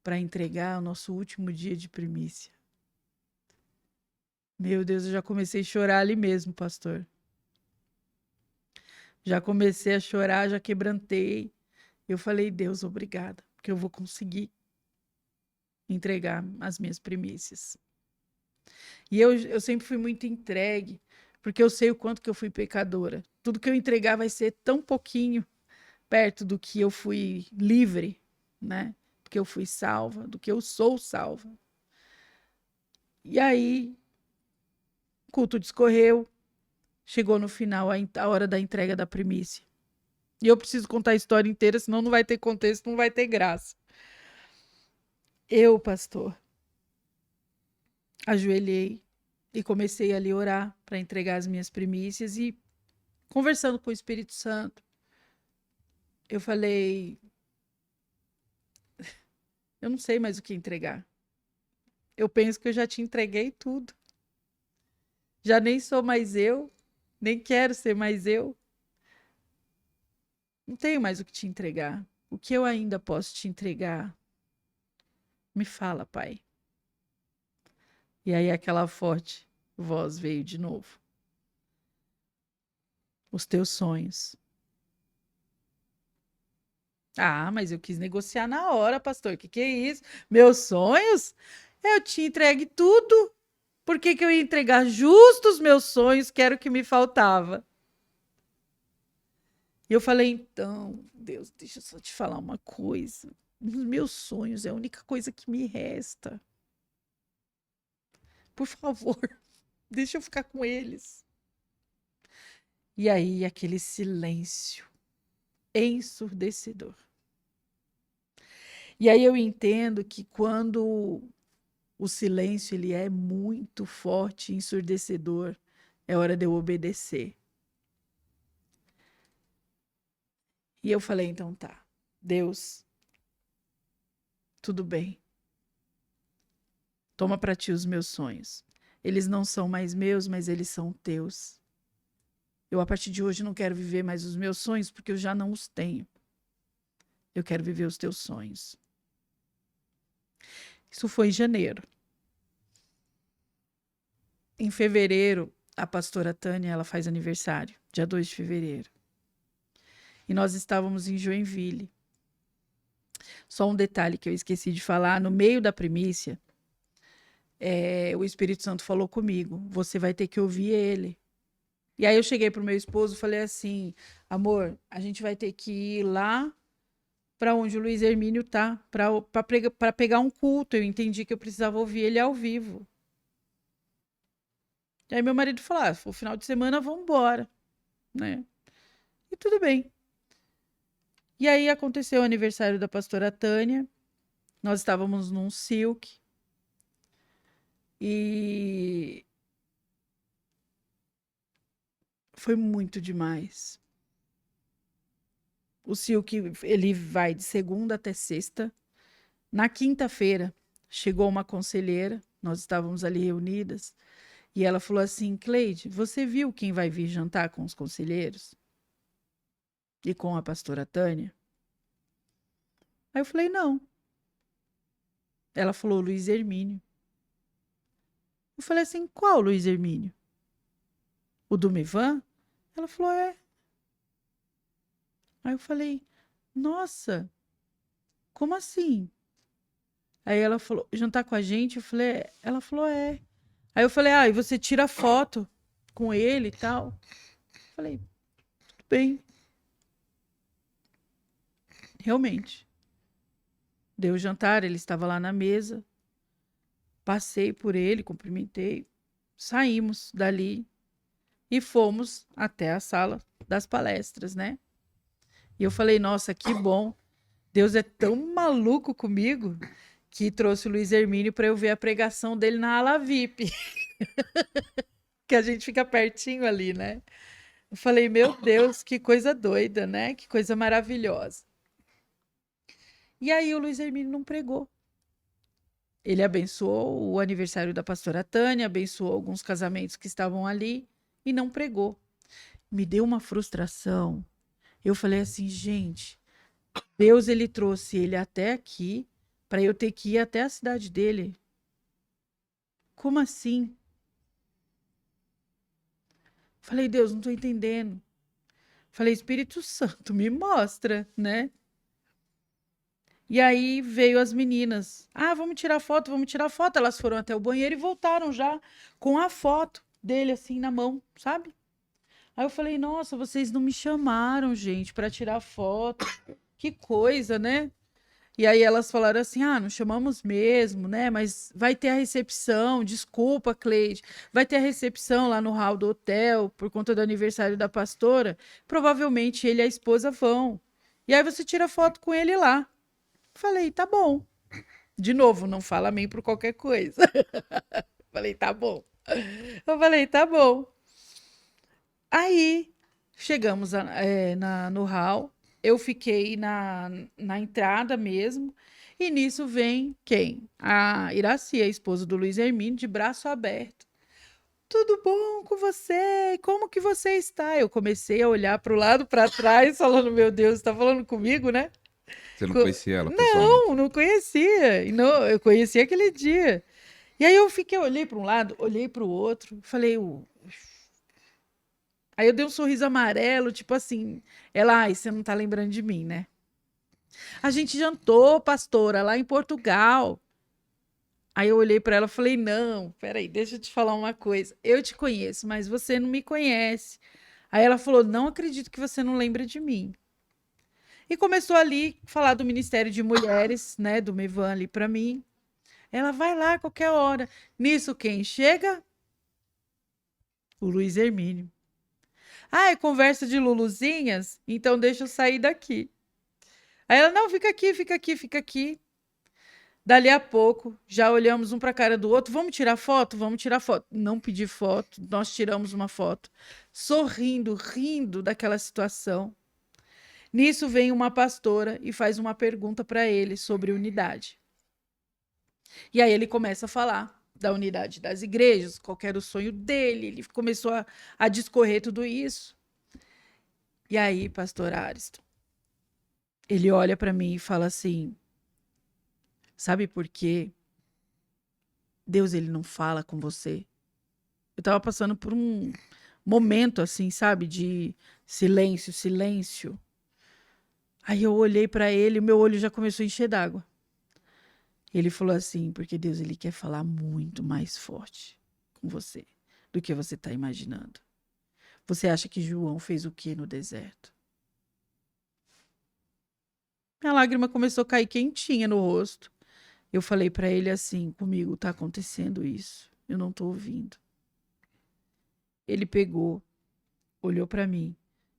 para entregar o nosso último dia de primícia. Meu Deus, eu já comecei a chorar ali mesmo, pastor. Já comecei a chorar, já quebrantei. Eu falei, Deus, obrigada, porque eu vou conseguir entregar as minhas primícias. E eu sempre fui muito entregue, porque eu sei o quanto que eu fui pecadora. Tudo que eu entregar vai ser tão pouquinho perto do que eu fui livre, né? Porque eu fui salva, do que eu sou salva. E aí, o culto discorreu, chegou no final a hora da entrega da primícia. E eu preciso contar a história inteira, senão não vai ter contexto, não vai ter graça. Eu, pastor, ajoelhei e comecei ali a orar para entregar as minhas primícias e conversando com o Espírito Santo, eu falei, eu não sei mais o que entregar. eu penso que eu já te entreguei tudo. Já nem sou mais eu, nem quero ser mais eu. Não tenho mais o que te entregar. O que eu ainda posso te entregar? Me fala, pai. E aí aquela forte voz veio de novo. Os teus sonhos. Ah, mas eu quis negociar na hora, pastor. Que é isso? Meus sonhos? Eu te entregue tudo. Por que que eu ia entregar justo os meus sonhos, que era o que me faltava? E eu falei, então, Deus, deixa eu só te falar uma coisa. Os meus sonhos é a única coisa que me resta. Por favor, deixa eu ficar com eles. E aí, aquele silêncio ensurdecedor. E aí eu entendo que quando o silêncio ele é muito forte, ensurdecedor, é hora de eu obedecer. E eu falei, então tá, Deus, tudo bem. Toma para ti os meus sonhos. Eles não são mais meus, mas eles são teus. Eu, a partir de hoje, não quero viver mais os meus sonhos, porque eu já não os tenho. Eu quero viver os teus sonhos. Isso foi em janeiro. Em fevereiro, a pastora Tânia, ela faz aniversário, dia 2 de fevereiro. E nós estávamos em Joinville. Só um detalhe que eu esqueci de falar, no meio da primícia, o Espírito Santo falou comigo, você vai ter que ouvir ele. E aí eu cheguei pro meu esposo e falei assim, amor, a gente vai ter que ir lá para onde o Luiz Hermínio tá, para pegar um culto. Eu entendi que eu precisava ouvir ele ao vivo. E aí meu marido falou, o final de semana vamos embora, né? E tudo bem. E aí aconteceu o aniversário da pastora Tânia, nós estávamos num silk, e foi muito demais. O silk, ele vai de segunda até sexta. Na quinta-feira, chegou uma conselheira, nós estávamos ali reunidas, e ela falou assim, Cleide, você viu quem vai vir jantar com os conselheiros? E com a pastora Tânia? Aí eu falei, não. Ela falou, Luiz Hermínio. Eu falei assim, qual Luiz Hermínio? O do Mevan? Ela falou, é. Aí eu falei, nossa, como assim? Aí ela falou, jantar com a gente? Eu falei, ela falou, é. Aí eu falei, e você tira foto com ele e tal? Eu falei, tudo bem. Realmente. Deu o jantar, ele estava lá na mesa. Passei por ele, cumprimentei. Saímos dali e fomos até a sala das palestras, né? E eu falei, nossa, que bom. Deus é tão maluco comigo que trouxe o Luiz Hermínio para eu ver a pregação dele na ala VIP. Que a gente fica pertinho ali, né? Eu falei, meu Deus, que coisa doida, né? Que coisa maravilhosa. E aí o Luiz Hermínio não pregou. Ele abençoou o aniversário da pastora Tânia, abençoou alguns casamentos que estavam ali e não pregou. Me deu uma frustração. Eu falei assim, gente, Deus ele trouxe ele até aqui para eu ter que ir até a cidade dele. Como assim? Falei, Deus, não estou entendendo. Falei, Espírito Santo, me mostra, né? E aí veio as meninas. Vamos tirar foto, vamos tirar foto. Elas foram até o banheiro e voltaram já com a foto dele assim na mão, sabe? Aí eu falei, nossa, vocês não me chamaram, gente, para tirar foto. Que coisa, né? E aí elas falaram assim, não chamamos mesmo, né? Mas vai ter a recepção, desculpa, Cleide. Vai ter a recepção lá no hall do hotel, por conta do aniversário da pastora. Provavelmente ele e a esposa vão. E aí você tira foto com ele lá. Falei, tá bom. De novo, não fala amém por qualquer coisa. Falei, tá bom. Eu falei, tá bom. Aí, chegamos no hall, eu fiquei na entrada mesmo, e nisso vem quem? A Iraci, a esposa do Luiz Hermínio, de braço aberto. Tudo bom com você? Como que você está? Eu comecei a olhar para o lado, para trás, falando, meu Deus, está falando comigo, né? Você não conhecia ela Não, pessoalmente? não conhecia. E não, eu conheci aquele dia. E aí eu fiquei, olhei para um lado, olhei para o outro, falei, aí eu dei um sorriso amarelo, tipo assim, ela, ai, você não tá lembrando de mim, né? A gente jantou, pastora, lá em Portugal. Aí eu olhei para ela e falei, não, peraí, deixa eu te falar uma coisa. Eu te conheço, mas você não me conhece. Aí ela falou, não acredito que você não lembra de mim. E começou ali a falar do Ministério de Mulheres, né, do Mevan ali para mim. Ela vai lá a qualquer hora. Nisso quem chega? O Luiz Hermínio. Ah, é conversa de Luluzinhas? Então deixa eu sair daqui. Aí ela, não, fica aqui, fica aqui, fica aqui. Dali a pouco, já olhamos um para a cara do outro. Vamos tirar foto? Vamos tirar foto. Não pedi foto, nós tiramos uma foto. Sorrindo, rindo daquela situação. Nisso vem uma pastora e faz uma pergunta para ele sobre unidade. E aí ele começa a falar da unidade das igrejas, qual era o sonho dele. Ele começou a discorrer tudo isso. E aí, pastor Ariston, ele olha para mim e fala assim: sabe por quê? Deus ele não fala com você. Eu estava passando por um momento assim, sabe, de silêncio, silêncio. Aí eu olhei para ele, meu olho já começou a encher d'água. Ele falou assim: porque Deus ele quer falar muito mais forte com você do que você está imaginando. Você acha que João fez o que no deserto? Minha lágrima começou a cair quentinha no rosto. Eu falei para ele assim: comigo está acontecendo isso. Eu não estou ouvindo. Ele pegou, olhou para mim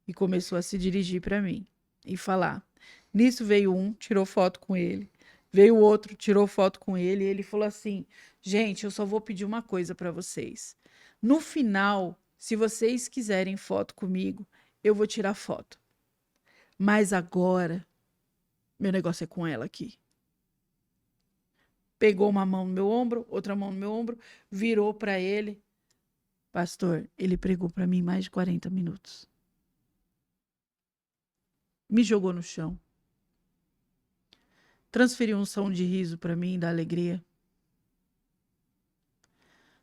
e começou a se dirigir para mim e falar. Nisso veio um, tirou foto com ele. Veio outro, tirou foto com ele. E ele falou assim: gente, eu só vou pedir uma coisa para vocês. No final, se vocês quiserem foto comigo, eu vou tirar foto. Mas agora, meu negócio é com ela aqui. Pegou uma mão no meu ombro, outra mão no meu ombro, virou para ele. Pastor, ele pregou para mim mais de 40 minutos. Me jogou no chão. Transferiu um som de riso para mim, da alegria.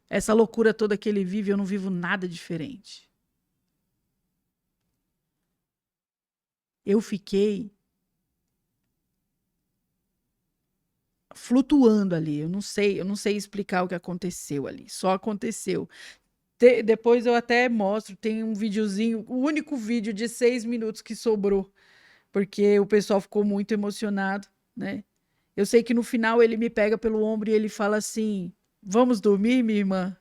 Essa loucura toda que ele vive, eu não vivo nada diferente. Eu fiquei flutuando ali. Eu não sei explicar o que aconteceu ali. Só aconteceu. Depois eu até mostro, tem um videozinho, o único vídeo de 6 minutos que sobrou, porque o pessoal ficou muito emocionado, né? Eu sei que no final ele me pega pelo ombro e ele fala assim: vamos dormir, minha irmã?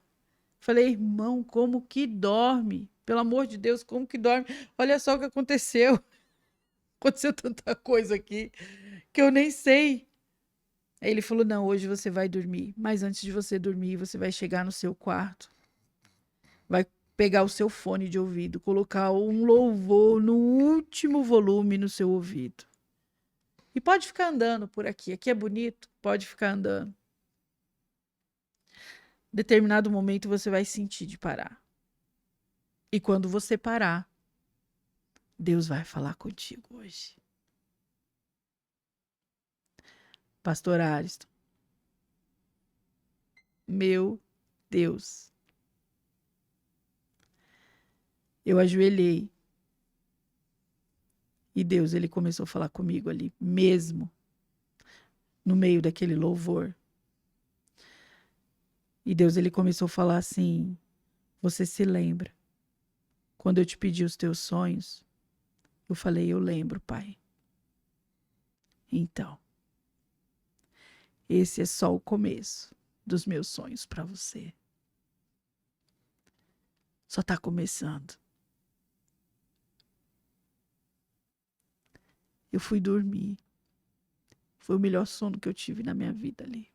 Falei, irmão, como que dorme? Pelo amor de Deus, como que dorme? Olha só o que aconteceu. Aconteceu tanta coisa aqui que eu nem sei. Aí ele falou: não, hoje você vai dormir, mas antes de você dormir, você vai chegar no seu quarto, vai pegar o seu fone de ouvido, colocar um louvor no último volume no seu ouvido. E pode ficar andando por aqui. Aqui é bonito, pode ficar andando. Em determinado momento você vai sentir de parar. E quando você parar, Deus vai falar contigo hoje. Pastor Ariston, meu Deus. Eu ajoelhei. E Deus, ele começou a falar comigo ali, mesmo no meio daquele louvor. E Deus, ele começou a falar assim: você se lembra? Quando eu te pedi os teus sonhos, eu falei: eu lembro, Pai. Então, esse é só o começo dos meus sonhos para você. Só está começando. Eu fui dormir. Foi o melhor sono que eu tive na minha vida ali.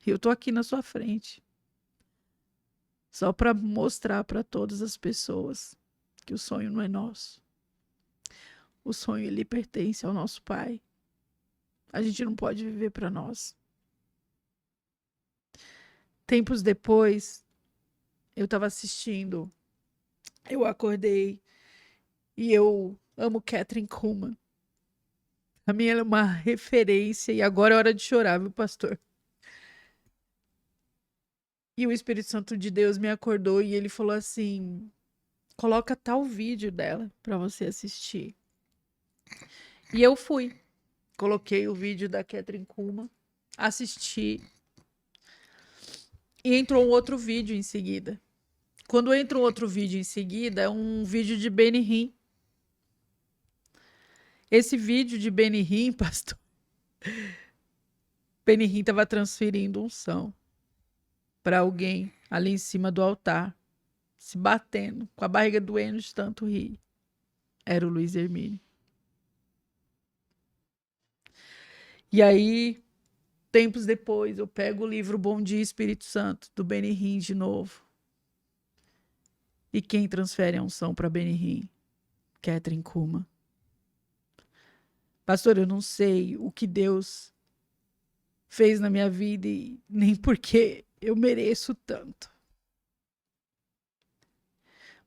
E eu tô aqui na sua frente. Só para mostrar para todas as pessoas que o sonho não é nosso. O sonho, ele pertence ao nosso Pai. A gente não pode viver para nós. Tempos depois, eu estava assistindo, eu acordei e eu amo Kathryn Kuhlman. A minha ela é uma referência e agora é hora de chorar, viu, pastor? E o Espírito Santo de Deus me acordou e ele falou assim: coloca tal vídeo dela para você assistir. E eu fui. Coloquei o vídeo da Kathryn Kuhlman, assisti. E entrou um outro vídeo em seguida. Quando entra um outro vídeo em seguida, é um vídeo de Benny Hinn. Esse vídeo de Benny Hinn, pastor, Benny Hinn estava transferindo unção para alguém ali em cima do altar, se batendo, com a barriga doendo de tanto rir. Era o Luiz Hermínio. E aí, tempos depois, eu pego o livro Bom Dia Espírito Santo, do Benny Hinn de novo. E quem transfere a unção para Benny Hinn? Kathryn Kuhlman. Pastor, eu não sei o que Deus fez na minha vida e nem porque eu mereço tanto.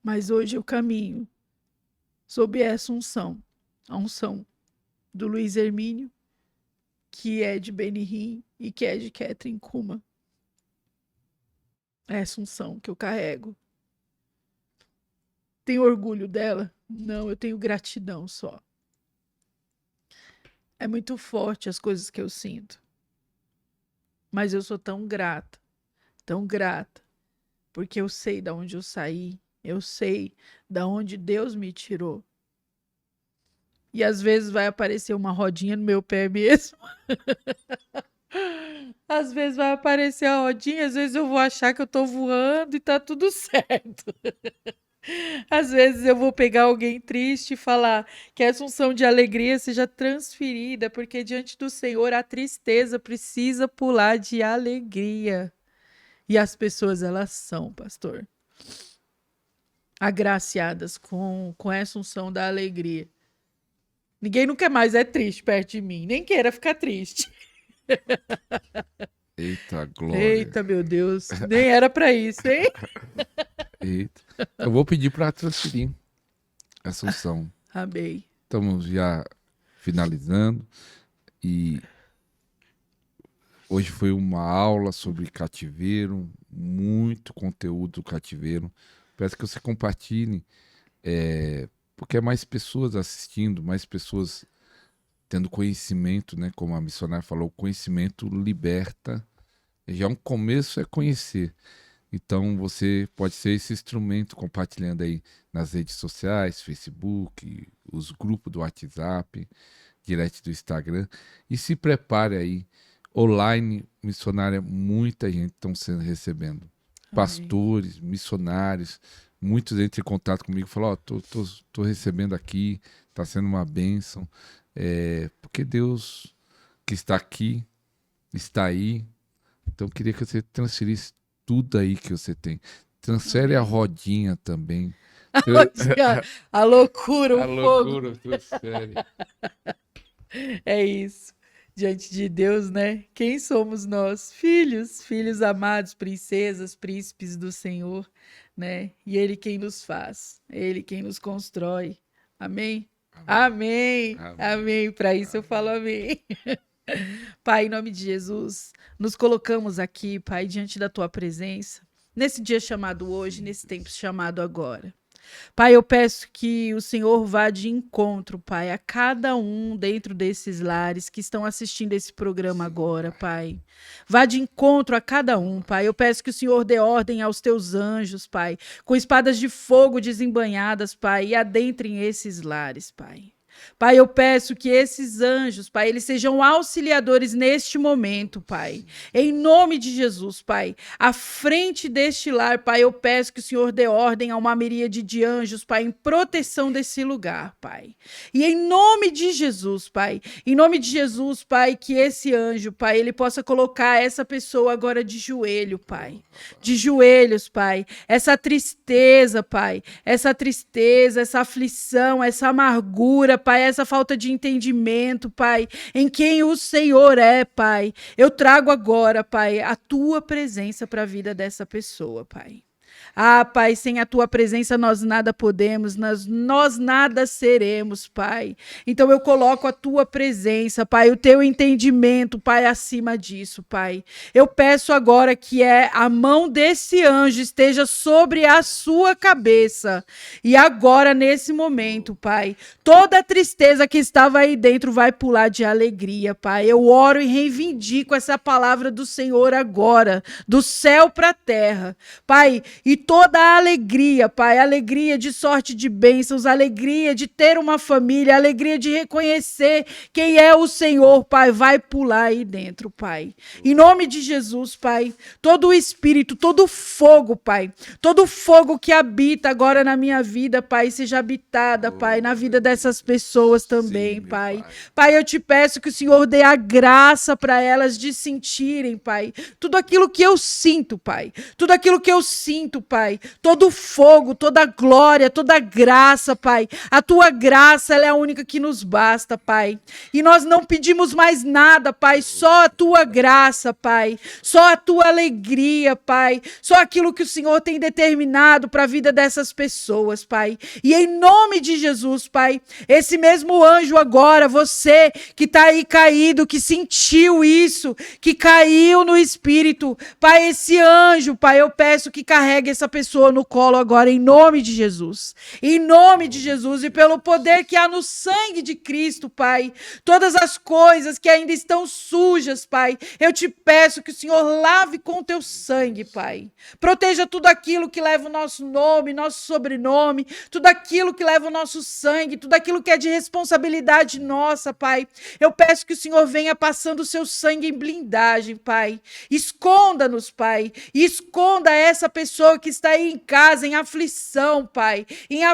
Mas hoje eu caminho sob essa unção, a unção do Luiz Hermínio, que é de Benny Hinn e que é de Kathryn Kuhlman. Essa unção que eu carrego. Tenho orgulho dela? Não, eu tenho gratidão só. É muito forte as coisas que eu sinto. Mas eu sou tão grata, porque eu sei de onde eu saí, eu sei de onde Deus me tirou. E às vezes vai aparecer uma rodinha no meu pé mesmo. Às vezes vai aparecer a rodinha, às vezes eu vou achar que eu tô voando e tá tudo certo. Às vezes eu vou pegar alguém triste e falar que essa unção de alegria seja transferida, porque diante do Senhor a tristeza precisa pular de alegria. E as pessoas, elas são, pastor, agraciadas com essa unção da alegria. Ninguém nunca mais é triste perto de mim, nem queira ficar triste. Eita, glória. Eita, meu Deus, nem era pra isso, hein? Eita. Eu vou pedir para transferir essa unção. Amém. Estamos já finalizando e hoje foi uma aula sobre cativeiro, muito conteúdo do cativeiro. Peço que você compartilhe, porque é mais pessoas assistindo, mais pessoas tendo conhecimento, né? Como a missionária falou, o conhecimento liberta. Já um começo é conhecer. Então você pode ser esse instrumento compartilhando aí nas redes sociais, Facebook, os grupos do WhatsApp, direct do Instagram. E se prepare aí, online, missionária, muita gente estão sendo recebendo. Amém. Pastores, missionários, muitos entram em contato comigo e falam, tô recebendo aqui, está sendo uma bênção. Porque Deus que está aqui, está aí. Então eu queria que você transferisse tudo aí que você tem. Transfere a rodinha também. A loucura, a loucura, transfere. É isso. Diante de Deus, né? Quem somos nós? Filhos amados, princesas, príncipes do Senhor, né? E Ele quem nos faz, Ele quem nos constrói. Amém? Amém. Amém. Para isso eu falo amém. Pai, em nome de Jesus, nos colocamos aqui, Pai, diante da Tua presença, nesse dia chamado hoje, nesse tempo chamado agora. Pai, eu peço que o Senhor vá de encontro, Pai, a cada um dentro desses lares que estão assistindo esse programa agora, Pai. Vá de encontro a cada um, Pai. Eu peço que o Senhor dê ordem aos teus anjos, Pai, com espadas de fogo desembanhadas, Pai, e adentrem esses lares, Pai. Pai, eu peço que esses anjos, Pai, eles sejam auxiliadores neste momento, Pai. Em nome de Jesus, Pai. À frente deste lar, Pai, eu peço que o Senhor dê ordem a uma miríade de anjos, Pai, em proteção desse lugar, Pai. E em nome de Jesus, Pai, em nome de Jesus, Pai, que esse anjo, Pai, ele possa colocar essa pessoa agora de joelho, Pai. De joelhos, Pai. Essa tristeza, Pai. Essa tristeza, essa aflição, essa amargura, Pai, essa falta de entendimento, Pai, em quem o Senhor é, Pai. Eu trago agora, Pai, a tua presença para a vida dessa pessoa, Pai. Ah, Pai, sem a tua presença nós nada podemos, nós nada seremos, Pai. Então eu coloco a tua presença, Pai, o teu entendimento, Pai, acima disso, Pai. Eu peço agora que a mão desse anjo esteja sobre a sua cabeça. E agora, nesse momento, Pai, toda a tristeza que estava aí dentro vai pular de alegria, Pai. Eu oro e reivindico essa palavra do Senhor agora, do céu para a terra, Pai, e toda a alegria, Pai, alegria de sorte de bênçãos, alegria de ter uma família, alegria de reconhecer quem é o Senhor, Pai, vai pular aí dentro, Pai. Em nome de Jesus, Pai, todo o espírito, todo o fogo, Pai, todo o fogo que habita agora na minha vida, Pai, seja habitada, Pai, na vida dessas pessoas também, Sim, Pai. Pai. Pai, eu te peço que o Senhor dê a graça para elas de sentirem, Pai, tudo aquilo que eu sinto, Pai, tudo aquilo que eu sinto, Pai, todo fogo, toda glória, toda graça, Pai. A tua graça, ela é a única que nos basta, Pai. E nós não pedimos mais nada, Pai, só a tua graça, Pai. Só a tua alegria, Pai. Só aquilo que o Senhor tem determinado para a vida dessas pessoas, Pai. E em nome de Jesus, Pai, esse mesmo anjo agora, você que está aí caído, que sentiu isso, que caiu no espírito, Pai, esse anjo, Pai, eu peço que carregue essa pessoa no colo agora, em nome de Jesus. Em nome de Jesus e pelo poder que há no sangue de Cristo, Pai. Todas as coisas que ainda estão sujas, Pai, eu te peço que o Senhor lave com teu sangue, Pai. Proteja tudo aquilo que leva o nosso nome, nosso sobrenome, tudo aquilo que leva o nosso sangue, tudo aquilo que é de responsabilidade nossa, Pai. Eu peço que o Senhor venha passando o seu sangue em blindagem, Pai. Esconda-nos, Pai. E esconda essa pessoa que está aí em casa, em aflição, Pai. Em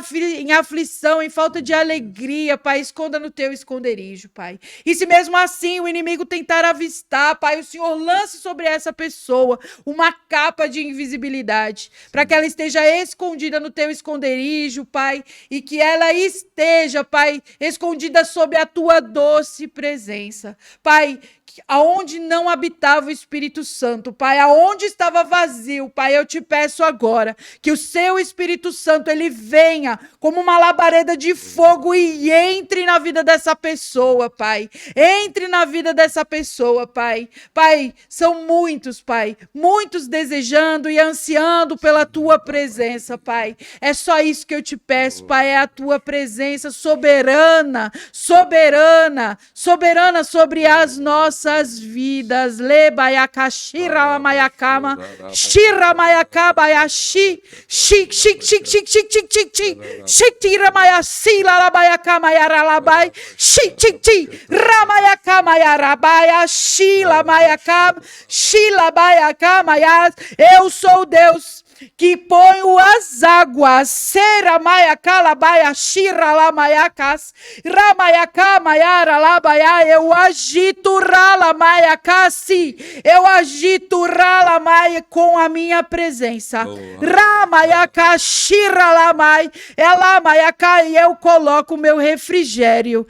aflição, em falta de alegria, Pai. Esconda no teu esconderijo, Pai. E se mesmo assim o inimigo tentar avistar, Pai, o Senhor lance sobre essa pessoa uma capa de invisibilidade, para que ela esteja escondida no teu esconderijo, Pai, e que ela esteja, Pai, escondida sob a tua doce presença. Pai, aonde não habitava o Espírito Santo, Pai, aonde estava vazio, Pai, eu te peço agora que o seu Espírito Santo, ele venha como uma labareda de fogo e entre na vida dessa pessoa, Pai, entre na vida dessa pessoa, Pai. Pai, são muitos, Pai, muitos desejando e ansiando pela tua presença, Pai, é só isso que eu te peço, Pai, é a tua presença soberana, soberana, soberana sobre as nossas vidas. Lebaiaka shira mayakama shira mayakabayashi shik shik shik shik shik shik shik shik shik tira mayasi labayaka mayaralabai shik shik shik ramayaka mayarabaya shila mayaka shila bayaka mayas. Eu sou Deus que ponho as águas, sera maia calabaia, shira lamaiacas, ramaiaca maiara labaia, eu agito rala maia casi, eu agito rala maia com a minha presença, ramaiaca shira lamai, ela maiaca, e eu coloco meu refrigério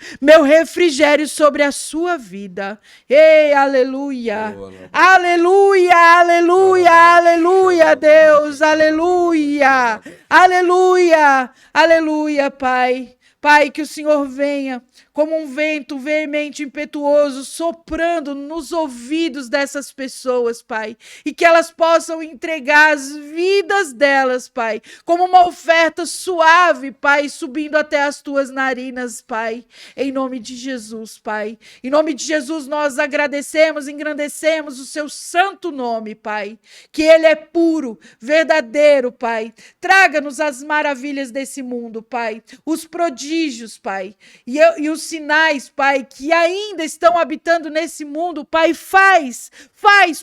sobre a sua vida. Ei, aleluia, aleluia, aleluia, aleluia, Deus. Aleluia, aleluia, aleluia, Pai. Pai, que o Senhor venha como um vento veemente, impetuoso, soprando nos ouvidos dessas pessoas, Pai, e que elas possam entregar as vidas delas, Pai, como uma oferta suave, Pai, subindo até as tuas narinas, Pai, em nome de Jesus, Pai. Em nome de Jesus, nós agradecemos, engrandecemos o seu santo nome, Pai, que ele é puro, verdadeiro, Pai. Traga-nos as maravilhas desse mundo, Pai, os prodígios, Pai, e os sinais, Pai, que ainda estão habitando nesse mundo, Pai, faz,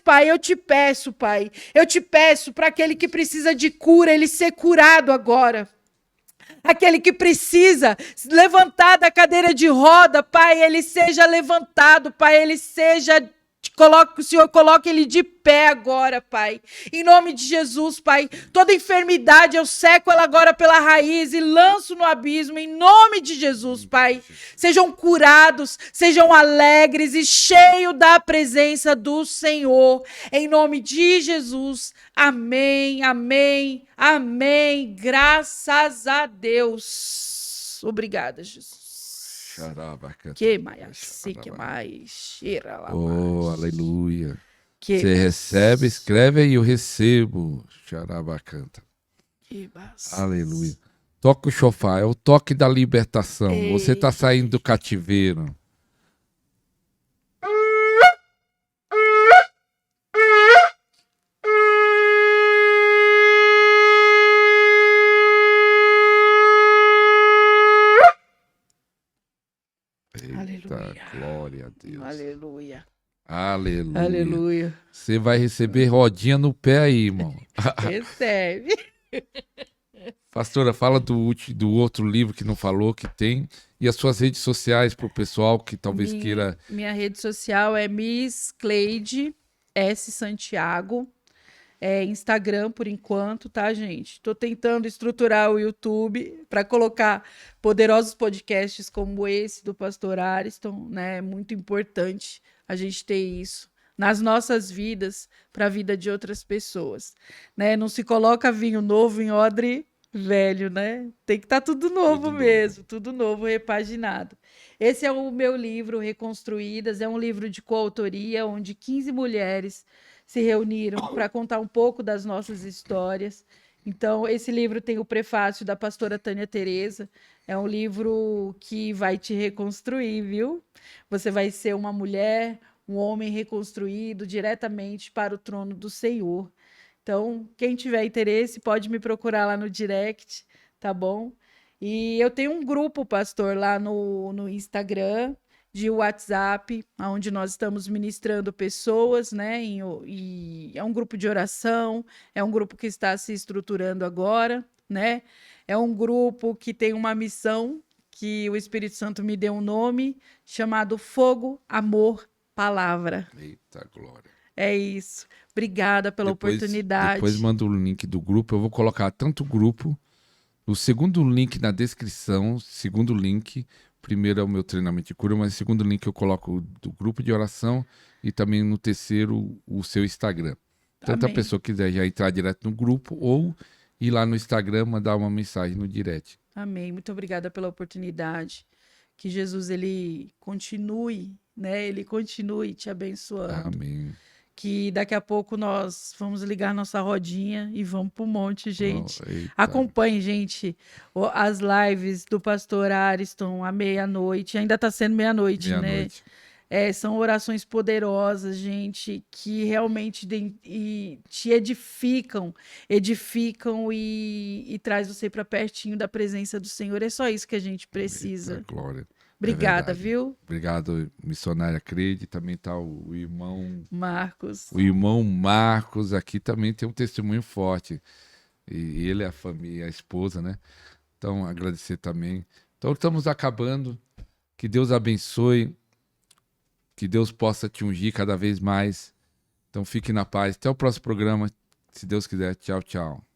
Pai, eu te peço, Pai, eu te peço para aquele que precisa de cura, ele ser curado agora. Aquele que precisa levantar da cadeira de roda, Pai, ele seja levantado, Pai, ele seja que o Senhor coloque ele de pé agora, Pai. Em nome de Jesus, Pai. Toda enfermidade, eu seco ela agora pela raiz e lanço no abismo, em nome de Jesus, Pai. Sejam curados, sejam alegres e cheios da presença do Senhor. Em nome de Jesus. Amém, amém, amém. Graças a Deus. Obrigada, Jesus. Que mais? Oh, aleluia. Você recebe, escreve aí, eu recebo. Xarabacanta. Aleluia. Toca o chofar, é o toque da libertação. Você está saindo do cativeiro. Eita, glória a Deus. Aleluia. Aleluia. Aleluia. Você vai receber rodinha no pé aí, irmão. Recebe. Pastora, fala do outro livro que não falou, que tem, e as suas redes sociais para o pessoal que talvez queira... Minha rede social é Miss Cleide S. Santiago. É Instagram por enquanto, tá, gente? Tô tentando estruturar o YouTube para colocar poderosos podcasts como esse do Pastor Ariston, né? É muito importante a gente ter isso nas nossas vidas, para a vida de outras pessoas, né? Não se coloca vinho novo em odre velho, né? Tem que estar tudo novo Tudo mesmo, tudo novo, repaginado. Esse é o meu livro, Reconstruídas, é um livro de coautoria, onde 15 mulheres se reuniram para contar um pouco das nossas histórias. Então, esse livro tem o prefácio da pastora Tânia Teresa. É um livro que vai te reconstruir, viu? Você vai ser uma mulher, um homem reconstruído diretamente para o trono do Senhor. Então, quem tiver interesse, pode me procurar lá no direct, tá bom? E eu tenho um grupo, pastor, lá no Instagram, de WhatsApp, onde nós estamos ministrando pessoas, né? E é um grupo de oração, é um grupo que está se estruturando agora, né? É um grupo que tem uma missão, que o Espírito Santo me deu um nome, chamado Fogo, Amor, Palavra. Eita, glória. É isso. Obrigada pela oportunidade. Depois manda o link do grupo, eu vou colocar tanto o grupo, o segundo link na descrição, segundo link... Primeiro é o meu treinamento de cura, mas o segundo link eu coloco do grupo de oração e também no terceiro o seu Instagram. Tanto a pessoa quiser já entrar direto no grupo ou ir lá no Instagram, mandar uma mensagem no direct. Amém. Muito obrigada pela oportunidade. Que Jesus, ele continue, né? Ele continue te abençoando. Amém. Que daqui a pouco nós vamos ligar nossa rodinha e vamos pro monte, gente. Eita. Acompanhe, gente, as lives do pastor Ariston à meia-noite. Ainda está sendo meia-noite, né? São orações poderosas, gente, que realmente te edificam e traz você para pertinho da presença do Senhor. É só isso que a gente precisa. Eita, glória. Obrigada, viu? Obrigado, missionária Crede. Também está o irmão Marcos. O irmão Marcos aqui também tem um testemunho forte. E ele é a família, a esposa, né? Então, agradecer também. Então, estamos acabando. Que Deus abençoe. Que Deus possa te ungir cada vez mais. Então, fique na paz. Até o próximo programa. Se Deus quiser. Tchau, tchau.